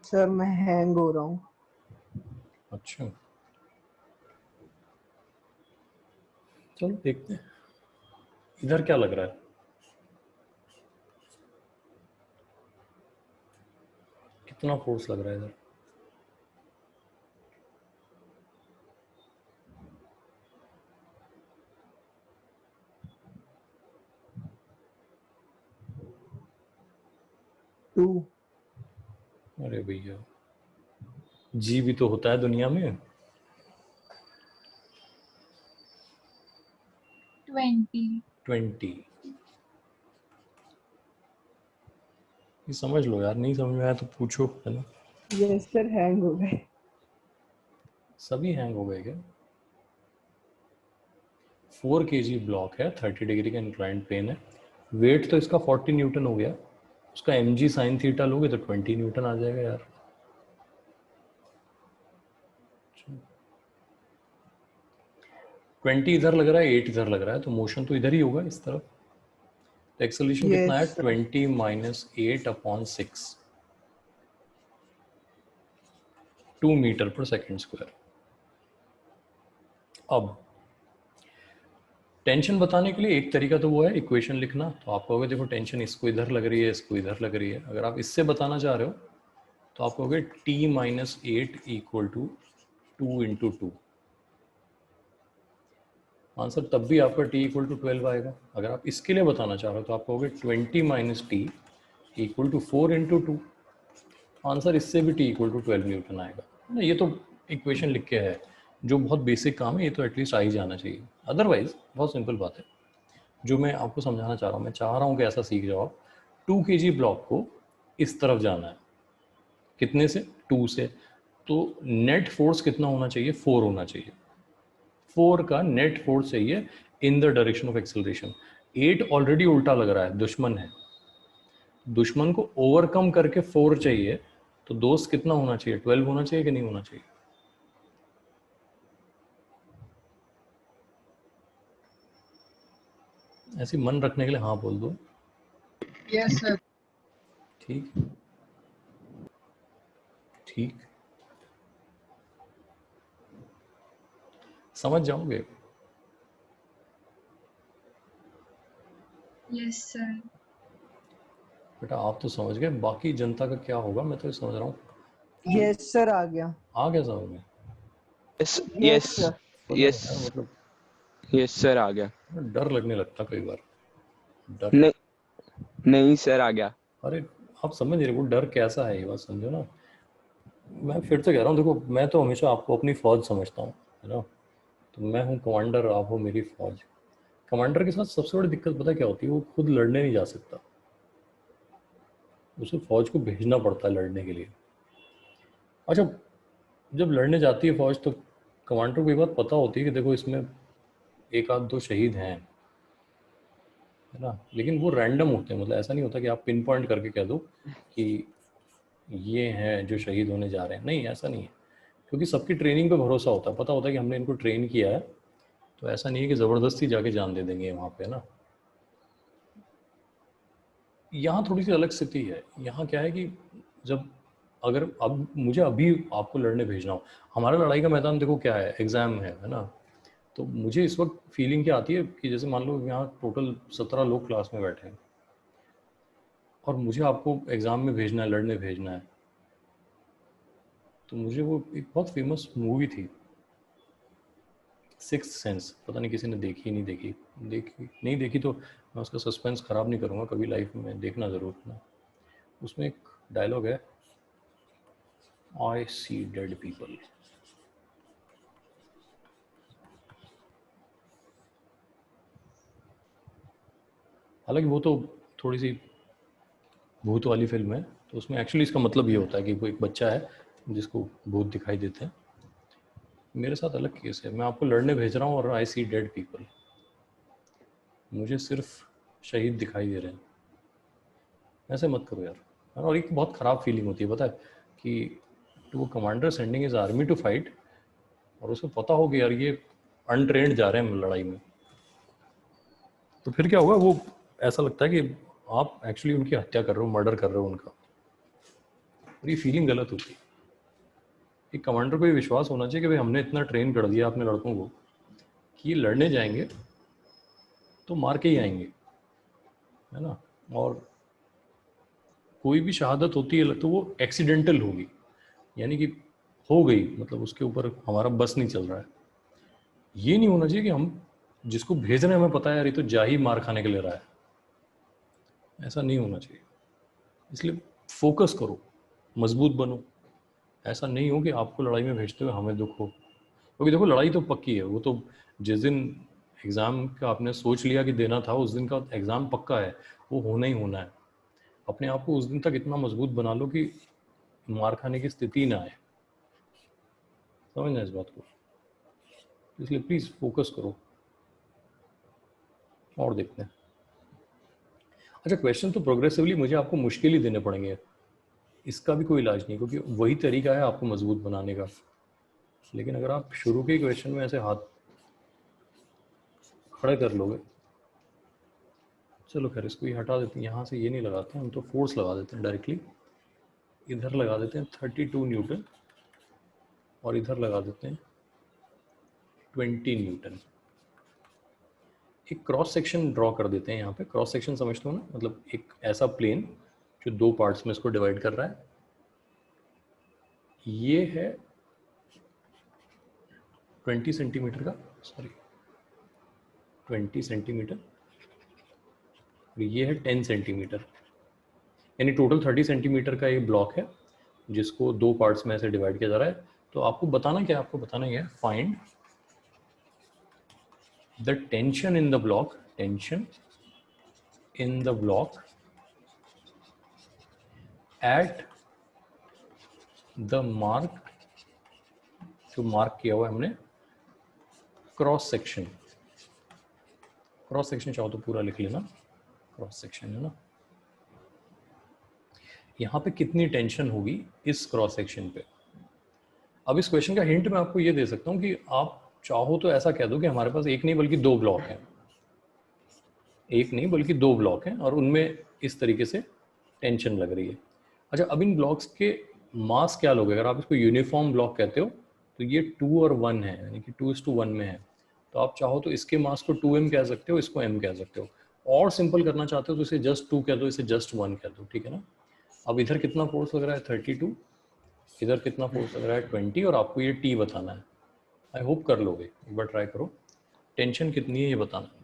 सर मैं हैंग हो रहा हूँ। अच्छा, चलो देखते हैं इधर क्या लग रहा है। कितना फोर्स लग रहा है इधर। टू। अरे भैया, जी भी तो होता है दुनिया में। 20। 20। ये समझ लो यार, नहीं समझ में आया तो पूछो, है ना। यस सर हैंग हो गए। सभी हैंग हो गए क्या। 4 kg ब्लॉक है, 30 डिग्री का इंक्लाइंड प्लेन है। वेट तो इसका 40 न्यूटन हो गया, उसका mg साइन थीटा लोगे तो 20 न्यूटन आ जाएगा यार। 20 इधर लग रहा है, 8 इधर लग रहा है, तो मोशन तो इधर ही होगा इस तरफ। तो एक्सेलरेशन कितना है, yes sir. 20 minus 8/6, 2 metre per second square. अब टेंशन बताने के लिए एक तरीका तो वो है इक्वेशन लिखना। तो आप कहोगे देखो टेंशन इसको इधर लग रही है, इसको इधर लग रही है। अगर आप इससे बताना चाह रहे हो तो आप कहोगे t minus 8 equal to 2 into 2। Answer तब भी आपका t इक्वल टू 12 आएगा। अगर आप इसके लिए बताना चाह रहे हो तो आप कहोगे 20 minus T equal to 4 into 2। Answer इससे भी t इक्वल टू 12 न्यूटन आएगा ना। ये तो इक्वेशन लिख के है, जो बहुत बेसिक काम है, ये तो एटलीस्ट आ ही जाना चाहिए। अदरवाइज बहुत सिंपल बात है, जो मैं आपको समझाना चाह रहा हूँ, मैं चाह रहा हूँ कि ऐसा सीख जाओ आप। 2 kg ब्लॉक को इस तरफ जाना है, कितने से? 2 से। तो नेट फोर्स कितना होना चाहिए? 4 होना चाहिए। 4 का नेट फोर्स चाहिए इन the direction of acceleration. 8 already उल्टा लग रहा है, दुश्मन है। दुश्मन को ओवरकम करके 4 चाहिए, तो दोस्त कितना होना चाहिए? 12 होना चाहिए कि नहीं होना चाहिए? ऐसे मन रखने के लिए हाँ बोल दो। Yes sir. ठीक ठीक, समझ जाओगे। Yes sir. बेटा आप तो समझ गए, बाकी जनता का क्या होगा मैं तो ये समझ रहा हूँ। यस सर आ गया। आ गया समझ में? Yes yes yes sir. पता नहीं यस यार, मतलब यस सर आ गया। डर लगने लगता कई बार, डर। नहीं नहीं सर आ गया। अरे आप समझ रहे हो डर कैसा है, ये बात समझो ना। मैं फिर से कह रहा हूँ, देखो मैं तो हमेशा आपको अपनी फौज समझता हूँ, है ना। तो मैं हूँ कमांडर, आप हो मेरी फौज। कमांडर के साथ सबसे बड़ी दिक्कत पता क्या होती है? वो खुद लड़ने नहीं जा सकता, उसे फौज को भेजना पड़ता है लड़ने के लिए। अच्छा, जब लड़ने जाती है फौज तो कमांडर को ये बात पता होती है कि देखो इसमें एक आध दो शहीद हैं, है ना। लेकिन वो रैंडम होते हैं, मतलब ऐसा नहीं होता कि आप पिन पॉइंट करके कह दो कि ये हैं जो शहीद होने जा रहे हैं। नहीं, ऐसा नहीं है, क्योंकि सबकी ट्रेनिंग पे भरोसा होता है, पता होता है कि हमने इनको ट्रेन किया है, तो ऐसा नहीं है कि ज़बरदस्ती जाके जान दे देंगे वहाँ पे ना। यहाँ थोड़ी सी अलग स्थिति है। यहाँ क्या है कि जब अगर अब मुझे अभी आपको लड़ने भेजना हो, हमारा लड़ाई का मैदान देखो क्या है, एग्ज़ाम है ना। तो मुझे इस वक्त फीलिंग क्या आती है कि जैसे मान लो यहाँ टोटल 17 लोग क्लास में बैठे हैं और मुझे आपको एग्ज़ाम में भेजना है, लड़ने भेजना है। तो मुझे वो एक बहुत फेमस मूवी थी सिक्स्थ सेंस, पता नहीं किसी ने देखी नहीं देखी, देखी नहीं देखी तो मैं उसका सस्पेंस ख़राब नहीं करूँगा, कभी लाइफ में देखना ज़रूर ना। उसमें एक डायलॉग है, आई सी डेड पीपल। हालांकि वो तो थोड़ी सी भूत वाली फिल्म है, तो उसमें एक्चुअली इसका मतलब ये होता है कि कोई एक बच्चा है जिसको भूत दिखाई देते हैं। मेरे साथ अलग केस है, मैं आपको लड़ने भेज रहा हूँ और आई सी डेड पीपल, मुझे सिर्फ शहीद दिखाई दे रहे हैं। ऐसे मत करो यार। और एक बहुत ख़राब फीलिंग होती है पता है कि वो commander sending is army to fight और उसको पता हो कि यार ये अनट्रेंड जा रहे हैं लड़ाई में, तो फिर क्या होगा? वो ऐसा लगता है कि आप एक्चुअली उनकी हत्या कर रहे हो, मर्डर कर रहे हो उनका, और ये फीलिंग गलत होती है। एक कमांडर को ये विश्वास होना चाहिए कि भाई हमने इतना ट्रेन कर दिया अपने लड़कों को कि ये लड़ने जाएंगे तो मार के ही आएंगे, है ना। और कोई भी शहादत होती है तो वो एक्सीडेंटल होगी, यानी कि हो गई, मतलब उसके ऊपर हमारा बस नहीं चल रहा है। ये नहीं होना चाहिए कि हम जिसको भेज रहे हैं हमें पता है यार ये तो जा ही मार खाने के लिए रहा है, ऐसा नहीं होना चाहिए। इसलिए फोकस करो, मजबूत बनो। ऐसा नहीं हो कि आपको लड़ाई में भेजते हुए हमें दुख हो, क्योंकि देखो लड़ाई तो पक्की है। वो तो जिस दिन एग्ज़ाम का आपने सोच लिया कि देना था, उस दिन का एग्ज़ाम पक्का है, वो होना ही होना है। अपने आप को उस दिन तक इतना मजबूत बना लो कि मार खाने की स्थिति ना आए, समझना इस बात को। इसलिए प्लीज़ फोकस करो और देखते हैं। अच्छा, क्वेश्चन तो प्रोग्रेसिवली मुझे आपको मुश्किल ही देने पड़ेंगे, इसका भी कोई इलाज नहीं, क्योंकि वही तरीका है आपको मजबूत बनाने का। लेकिन अगर आप शुरू के क्वेश्चन में ऐसे हाथ खड़े कर लोगे, चलो खैर इसको ये हटा देते हैं, यहाँ से ये नहीं लगाते हैं हम, तो फोर्स लगा देते हैं डायरेक्टली। इधर लगा देते हैं 32 न्यूटन और इधर लगा देते हैं 20 न्यूटन। एक क्रॉस सेक्शन ड्रॉ कर देते हैं यहाँ पे। क्रॉस सेक्शन समझते हो ना, मतलब एक ऐसा प्लेन जो दो पार्ट्स में इसको डिवाइड कर रहा है। ये है 20 सेंटीमीटर का, सॉरी 20 सेंटीमीटर और ये है 10 सेंटीमीटर, यानी टोटल 30 सेंटीमीटर का ये ब्लॉक है जिसको दो पार्ट्स में ऐसे डिवाइड किया जा रहा है। तो आपको बताना क्या है, आपको बताना ये है find the tension in the block, tension in the block at the mark, जो मार्क किया हुआ है हमने क्रॉस सेक्शन, क्रॉस सेक्शन चाहो तो पूरा लिख लेना, क्रॉस सेक्शन है ना, यहाँ पे कितनी टेंशन होगी इस क्रॉस सेक्शन पे। अब इस क्वेश्चन का हिंट मैं आपको ये दे सकता हूँ कि आप चाहो तो ऐसा कह दो कि हमारे पास एक नहीं बल्कि दो ब्लॉक हैं, एक नहीं बल्कि दो ब्लॉक हैं और उनमें इस तरीके से टेंशन लग रही है। अच्छा, अब इन ब्लॉक्स के मास क्या लोगे, अगर आप इसको यूनिफॉर्म ब्लॉक कहते हो तो ये 2 और 1 है, यानी कि 2:1 में है। तो आप चाहो तो इसके मास को 2m कह सकते हो, इसको m कह सकते हो, और सिंपल करना चाहते हो तो इसे जस्ट 2 कह दो, इसे जस्ट 1 कह दो, ठीक है ना। अब इधर कितना फोर्स लग रहा है 32, इधर कितना फोर्स लग रहा है 20 और आपको ये t बताना है। आई होप कर लोगे, एक बार ट्राई करो, टेंशन कितनी है ये बताना।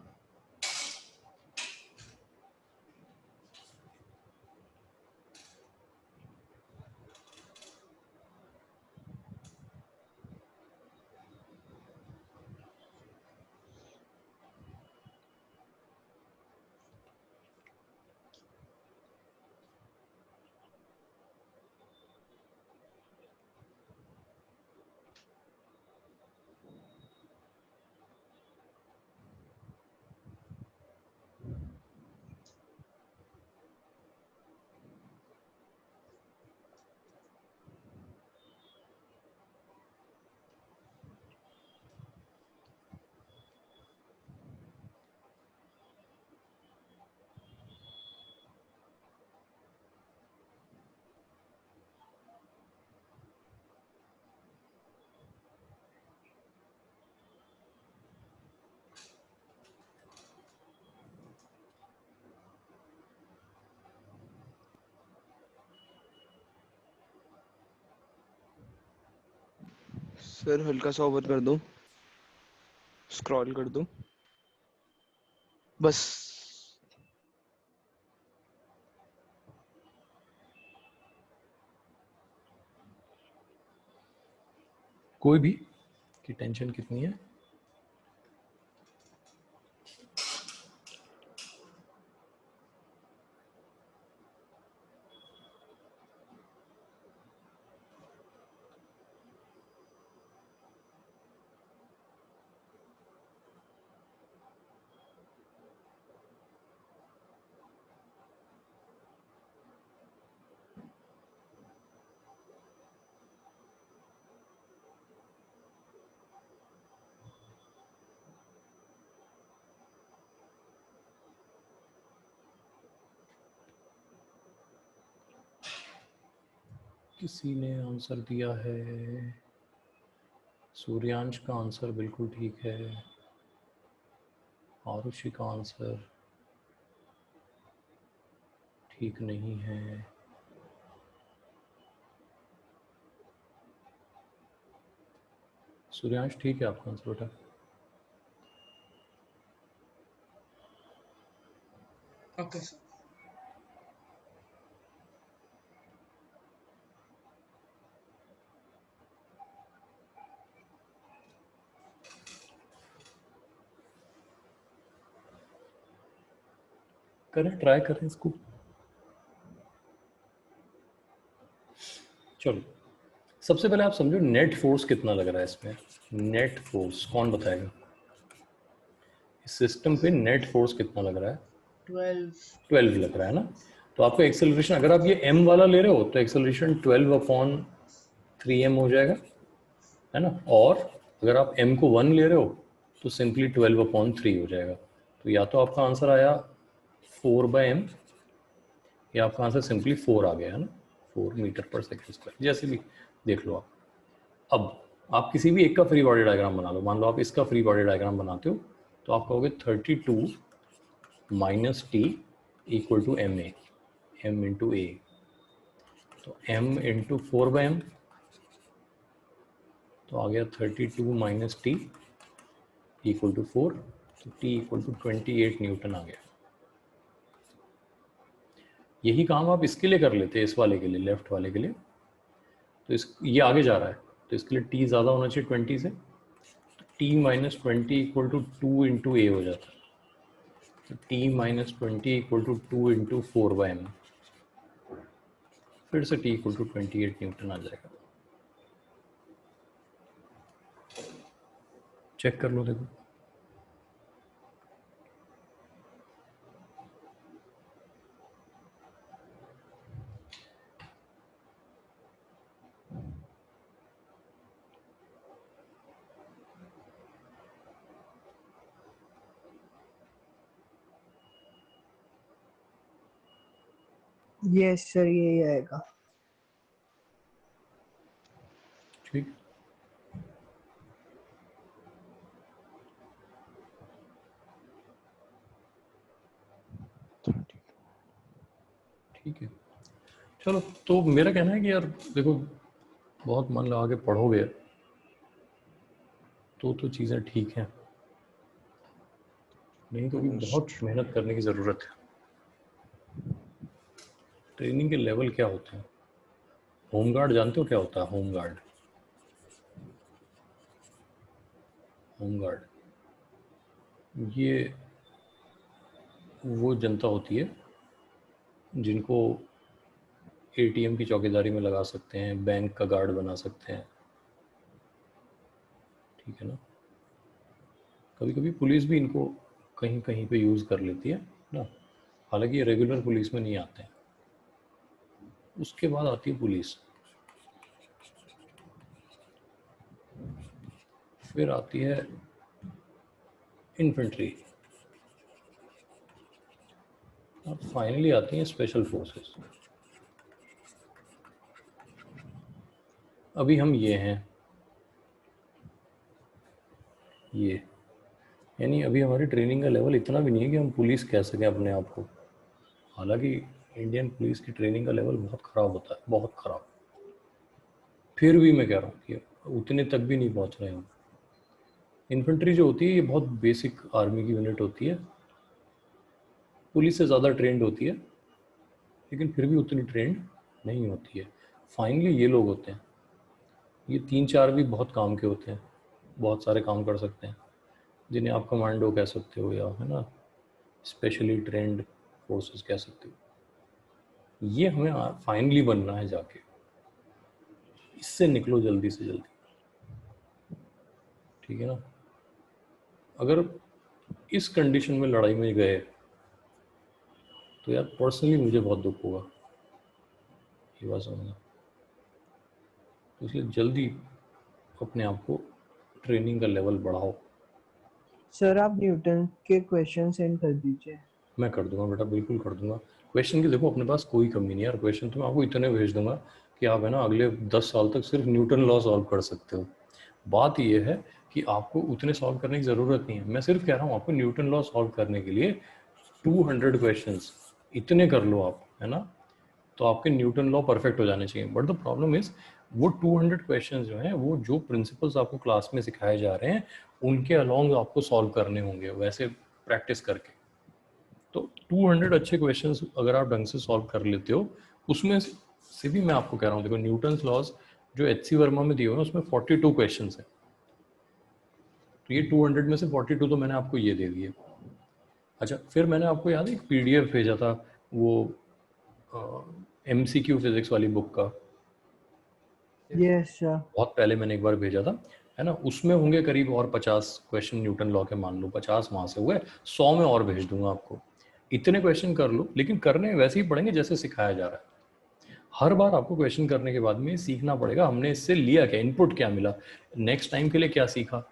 सर हल्का सा ओवर कर दो, स्क्रॉल कर दो बस। कोई भी कि टेंशन कितनी है, किसी ने आंसर दिया है, सूर्यांश का आंसर बिल्कुल ठीक है, आरुषि का आंसर ठीक नहीं है, सूर्यांश ठीक है आपका आंसर बेटा। Okay sir. करें, ट्राई करें इसको। चलो सबसे पहले आप समझो नेट फोर्स कितना लग रहा है इसमें, नेट फोर्स कौन बताएगा, इस सिस्टम पे नेट फोर्स कितना लग रहा है? 12 लग रहा है ना। तो आपको एक्सेलरेशन, अगर आप ये m वाला ले रहे हो तो एक्सेलरेशन 12/3m हो जाएगा, है ना। और अगर आप m को 1 ले रहे हो तो सिंपली 12/3 हो जाएगा। तो या तो आपका आंसर आया 4/m या आपका आंसर सिंपली 4 आ गया, है ना, 4 मीटर पर सेकेंड स्क्वायर, जैसे भी देख लो आप। अब आप किसी भी एक का फ्री बॉडी डायग्राम बना लो, मान लो आप इसका फ्री बॉडी डायग्राम बनाते हो तो आप कहोगे 32 minus T equal to M A, M into A, तो m इंटू 4/m, तो आ गया 32 माइनस टी इक्वल टू 4, तो T इक्वल टू 28 न्यूटन आ गया। यही काम आप इसके लिए कर लेते हैं, इस वाले के लिए, लेफ्ट वाले के लिए। तो ये आगे जा रहा है तो इसके लिए T ज़्यादा होना चाहिए 20 से, तो T minus 20 equal to 2 into A हो जाता है। तो T minus 20 equal to 2 into 4/m, फिर से T इक्वल टू 28 न्यूटन आ जाएगा। चेक कर लो, देखो यस सर यही आएगा। ठीक। ठीक है, चलो। तो मेरा कहना है कि यार देखो, बहुत मन लगा के पढ़ोगे तो चीज़ें ठीक हैं, नहीं तो भी बहुत मेहनत करने की ज़रूरत है। ट्रेनिंग के लेवल क्या होते हैं? होमगार्ड जानते हो क्या होता है? होमगार्ड, होमगार्ड ये वो जनता होती है जिनको एटीएम की चौकीदारी में लगा सकते हैं, बैंक का गार्ड बना सकते हैं, ठीक है ना। कभी कभी पुलिस भी इनको कहीं कहीं पे यूज़ कर लेती है ना, हालांकि ये रेगुलर पुलिस में नहीं आते हैं। उसके बाद आती है पुलिस, फिर आती है इन्फेंट्री, और फाइनली आती हैं स्पेशल फोर्सेस। अभी हम ये हैं, ये यानी अभी हमारी ट्रेनिंग का लेवल इतना भी नहीं है कि हम पुलिस कह सकें अपने आप को। हालांकि इंडियन पुलिस की ट्रेनिंग का लेवल बहुत ख़राब होता है, बहुत ख़राब। फिर भी मैं कह रहा हूँ कि उतने तक भी नहीं पहुँच रहे हम। इन्फेंट्री जो होती है ये बहुत बेसिक आर्मी की यूनिट होती है, पुलिस से ज़्यादा ट्रेंड होती है, लेकिन फिर भी उतनी ट्रेंड नहीं होती है। फाइनली ये लोग होते हैं, ये 3-4 भी बहुत काम के होते हैं, बहुत सारे काम कर सकते हैं, जिन्हें आप कमांडो कह सकते हो, या है ना स्पेशली ट्रेंड फोर्सेस कह सकते हो। ये हमें फाइनली बनना है जाके, इससे निकलो जल्दी से जल्दी, ठीक है ना। अगर इस कंडीशन में लड़ाई में गए तो यार पर्सनली मुझे बहुत दुख होगा, ये बात समझना। तो इसलिए जल्दी अपने आप को ट्रेनिंग का लेवल बढ़ाओ। सर आप न्यूटन के क्वेश्चन सेंड कर दीजिए। मैं कर दूंगा बेटा, बिल्कुल कर दूंगा। क्वेश्चन की देखो अपने पास कोई कमी नहीं है यार, क्वेश्चन तो मैं आपको इतने भेज दूंगा कि आप है ना अगले 10 साल तक सिर्फ न्यूटन लॉ सॉल्व कर सकते हो। बात ये है कि आपको उतने सॉल्व करने की ज़रूरत नहीं है। मैं सिर्फ कह रहा हूँ आपको न्यूटन लॉ सॉल्व करने के लिए 200 क्वेश्चंस इतने कर लो आप, है ना, तो आपके न्यूटन लॉ परफेक्ट हो जाने चाहिए। बट द प्रॉब्लम इज वो 200 क्वेश्चंस जो हैं वो जो प्रिंसिपल्स आपको क्लास में सिखाए जा रहे हैं उनके अलॉन्ग आपको सॉल्व करने होंगे वैसे प्रैक्टिस करके। तो 200 अच्छे क्वेश्चंस अगर आप ढंग से सॉल्व कर लेते हो, उसमें से भी मैं आपको कह रहा हूँ, देखो न्यूटन्स लॉज जो एचसी वर्मा में दिए हुए हैं उसमें 42 क्वेश्चंस हैं, तो ये 200 में से 42 तो मैंने आपको ये दे दिए। अच्छा, फिर मैंने आपको याद है एक पीडीएफ भेजा था वो MCQ फिजिक्स वाली बुक का, यस सर। बहुत पहले मैंने एक बार भेजा था, है ना। उसमें होंगे करीब और 50 क्वेश्चन न्यूटन लॉ के, मान लो 50 वहां से हुए, 100 में और भेज दूंगा आपको। इतने क्वेश्चन कर लो, लेकिन करने वैसे ही पड़ेंगे जैसे सिखाया जा रहा है। हर बार आपको क्वेश्चन करने के बाद में सीखना पड़ेगा हमने इससे लिया क्या, इनपुट क्या मिला, नेक्स्ट टाइम के लिए क्या सीखा।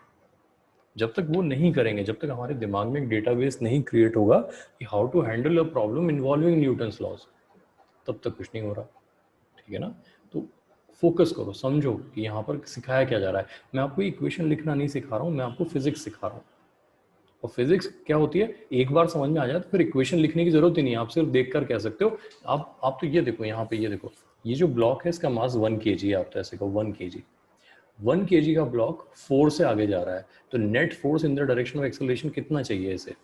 जब तक वो नहीं करेंगे, जब तक हमारे दिमाग में एक डेटाबेस नहीं क्रिएट होगा कि how to handle a problem involving Newton's laws, तब तक कुछ नहीं हो रहा, ठीक है ना। तो फोकस करो, समझो कि यहाँ पर सिखाया क्या जा रहा है। मैं आपको इक्वेशन लिखना नहीं सिखा रहा हूँ, मैं आपको फिजिक्स सिखा रहा हूँ। और फिजिक्स क्या होती है, एक बार समझ में आ जाए तो फिर इक्वेशन लिखने की जरूरत ही नहीं है, आप सिर्फ देख कर कह सकते हो। आप तो ये देखो, यहाँ पे ये देखो, ये जो ब्लॉक है इसका मास 1 kg है, आप तो ऐसे कहो 1 kg। 1 kg का ब्लॉक 4 से आगे जा रहा है, तो net force in the direction of acceleration कितना चाहिए इसे?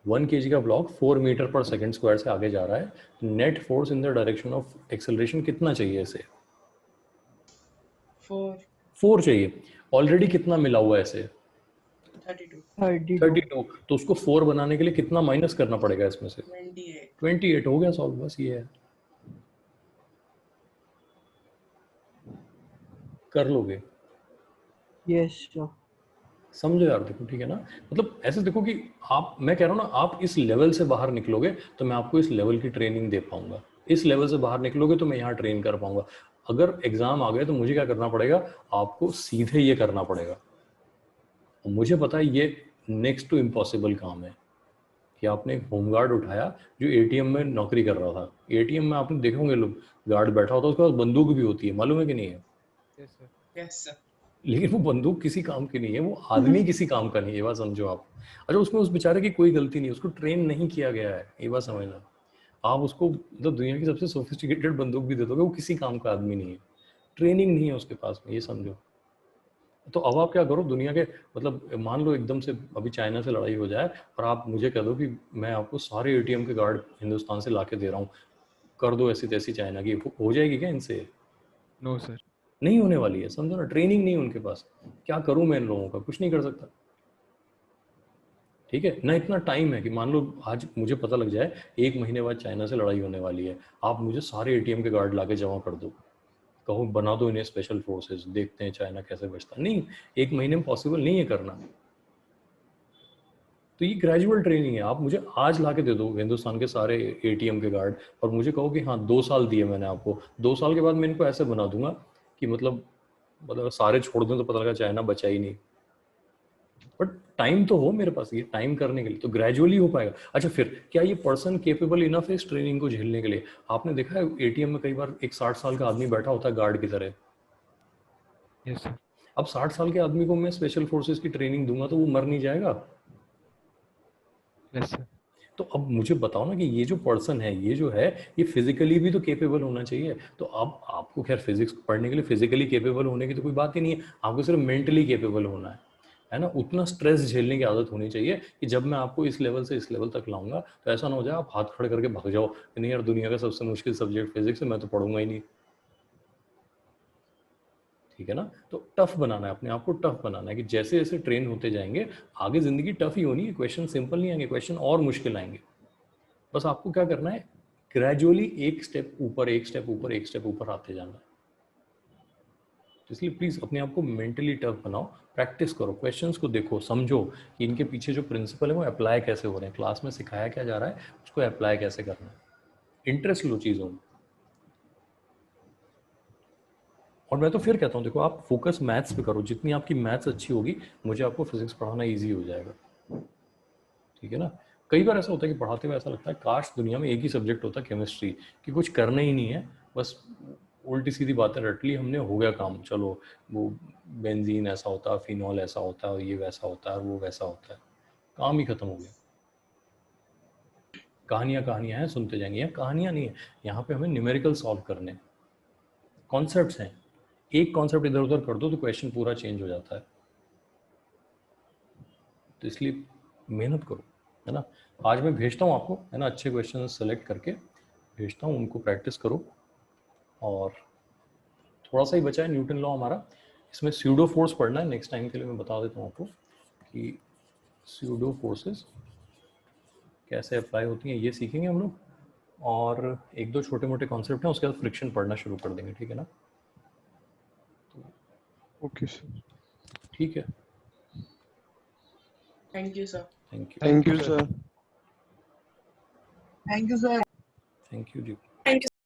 1 kg का ब्लॉक 4 मीटर पर सेकंड स्क्वायर से आगे जा रहा है, net force in the direction of acceleration कितना चाहिए इसे? 4 चाहिए। ऑलरेडी कितना मिला हुआ है इसे? 32। तो उसको 4 बनाने के लिए कितना माइनस करना पड़ेगा इसमें से? 28 हो गया सॉल्व, बस ये है। कर लोगे? Yes sir. समझो यार, देखो ठीक है ना, मतलब ऐसे देखो कि आप, मैं कह रहा हूँ ना, आप इस लेवल से बाहर निकलोगे तो मैं आपको इस लेवल की ट्रेनिंग दे पाऊंगा, इस लेवल से बाहर निकलोगे तो मैं यहाँ ट्रेन कर पाऊंगा। अगर एग्जाम आ गए तो मुझे क्या करना पड़ेगा? आपको सीधे ये करना पड़ेगा। और मुझे पता है ये नेक्स्ट टू इम्पॉसिबल काम है कि आपने एक होमगार्ड उठाया जो एटीएम में नौकरी कर रहा था। एटीएम में आपने देखे होंगे लोग, गार्ड बैठा होता है, उसके पास बंदूक भी होती है, मालूम है कि नहीं है? Yes sir. लेकिन वो बंदूक किसी काम की नहीं है, वो आदमी किसी काम का नहीं है, ये बात समझो आप। अच्छा, उसमें उस बेचारे की कोई गलती नहीं है, उसको ट्रेन नहीं किया गया है, ये बात समझना। आप उसको मतलब दुनिया की सबसे सोफिस्टिकेटेड बंदूक भी दे दोगे, वो किसी काम का आदमी नहीं है, ट्रेनिंग नहीं है उसके पास में, ये समझो। तो अब आप क्या करो, दुनिया के मतलब मान लो एकदम से अभी चाइना से लड़ाई हो जाए और आप मुझे कह दो कि मैं आपको सारे एटीएम के गार्ड हिंदुस्तान से ला के दे रहा हूँ, कर दो ऐसी तैसी चाइना की, हो जाएगी क्या इनसे? No sir. नहीं होने वाली है, समझो ना, ट्रेनिंग नहीं है उनके पास। क्या करूं मैं इन लोगों का? कुछ नहीं कर सकता, ठीक है ना। इतना टाइम है कि मान लो आज मुझे पता लग जाए 1 महीने बाद चाइना से लड़ाई होने वाली है, आप मुझे सारे एटीएम के गार्ड लाके जमा कर दो, कहो बना दो इन्हें स्पेशल फोर्सेस, देखते हैं चाइना कैसे बचता। नहीं, 1 महीने में पॉसिबल नहीं है करना। तो ये ग्रेजुअल ट्रेनिंग है। आप मुझे आज ला के दे दो हिंदुस्तान के सारे एटीएम के गार्ड और मुझे कहो कि हाँ 2 साल दिए मैंने आपको, 2 साल के बाद मैं इनको ऐसे बना दूंगा कि मतलब सारे छोड़ दूं तो पता लगा चाइना बचा ही नहीं। बट टाइम तो हो मेरे पास, ये टाइम करने के लिए, तो ग्रेजुअली हो पाएगा। अच्छा, फिर क्या ये पर्सन केपेबल इनफ है इस ट्रेनिंग को झेलने के लिए? आपने देखा है एटीएम में कई बार एक 60 साल का आदमी बैठा होता है गार्ड की तरह। Yes sir. अब 60 साल के आदमी को मैं स्पेशल फोर्सेस की ट्रेनिंग दूंगा तो वो मर नहीं जाएगा? Yes sir. तो अब मुझे बताओ ना कि ये जो पर्सन है, ये जो है, ये फिजिकली भी तो केपेबल होना चाहिए। तो अब आपको खैर फिजिक्स पढ़ने के लिए फिजिकली केपेबल होने की तो कोई बात ही नहीं है, आपको सिर्फ मेंटली केपेबल होना है ना। उतना स्ट्रेस झेलने की आदत होनी चाहिए कि जब मैं आपको इस लेवल से इस लेवल तक लाऊंगा तो ऐसा ना हो जाए आप हाथ खड़े करके भाग जाओ कि नहीं यार दुनिया का सबसे मुश्किल सब्जेक्ट फिजिक्स है, मैं तो पढ़ूंगा ही नहीं। ठीक है ना। तो टफ बनाना है अपने आप को, टफ बनाना है कि जैसे जैसे ट्रेन होते जाएंगे आगे जिंदगी टफ ही होनी है, क्वेश्चन सिंपल नहीं आएंगे, क्वेश्चन और मुश्किल आएंगे। बस आपको क्या करना है, ग्रेजुअली एक स्टेप ऊपर एक स्टेप ऊपर एक स्टेप ऊपर आते जाना है। तो इसलिए प्लीज अपने आप को मेंटली टफ बनाओ, प्रैक्टिस करो, क्वेश्चंस को देखो, समझो कि इनके पीछे जो प्रिंसिपल है वो अप्लाई कैसे हो रहे हैं, क्लास में सिखाया क्या जा रहा है उसको अप्लाई कैसे करना है, इंटरेस्ट लो चीज़ों में। और मैं तो फिर कहता हूँ देखो, आप फोकस मैथ्स पे करो, जितनी आपकी मैथ्स अच्छी होगी मुझे आपको फिजिक्स पढ़ाना ईजी हो जाएगा। ठीक है ना। कई बार ऐसा होता है कि पढ़ाते हुए ऐसा लगता है काश दुनिया में एक ही सब्जेक्ट होता केमिस्ट्री, कि कुछ करना ही नहीं है, बस उल्टी सीधी बातें रट ली हमने, हो गया काम, चलो वो बेंजीन ऐसा होता है, फिनॉल ऐसा होता है, ये वैसा होता है, वो वैसा होता है, काम ही खत्म हो गया। कहानियाँ कहानियाँ हैं, सुनते जाएंगे। यहाँ कहानियाँ नहीं है, यहाँ पे हमें न्यूमेरिकल सॉल्व करने, कॉन्सेप्ट्स हैं। एक कॉन्सेप्ट इधर उधर कर दो तो क्वेश्चन पूरा चेंज हो जाता है। तो इसलिए मेहनत करो, है ना। आज मैं भेजता हूँ आपको, है ना, अच्छे क्वेश्चन सेलेक्ट करके भेजता हूँ, उनको प्रैक्टिस करो। और थोड़ा सा ही बचा है न्यूटन लॉ हमारा, इसमें स्यूडो फोर्स पढ़ना है, नेक्स्ट टाइम के लिए मैं बता देता हूँ आपको कि स्यूडो फोर्सेस कैसे अप्लाई होती हैं, ये सीखेंगे हम लोग। और एक दो छोटे मोटे कॉन्सेप्ट हैं, उसके बाद फ्रिक्शन पढ़ना शुरू कर देंगे, ठीक है ना। Okay sir. ठीक है, thank you sir. Thank you. Thank you sir. Thank you sir. Thank you ji.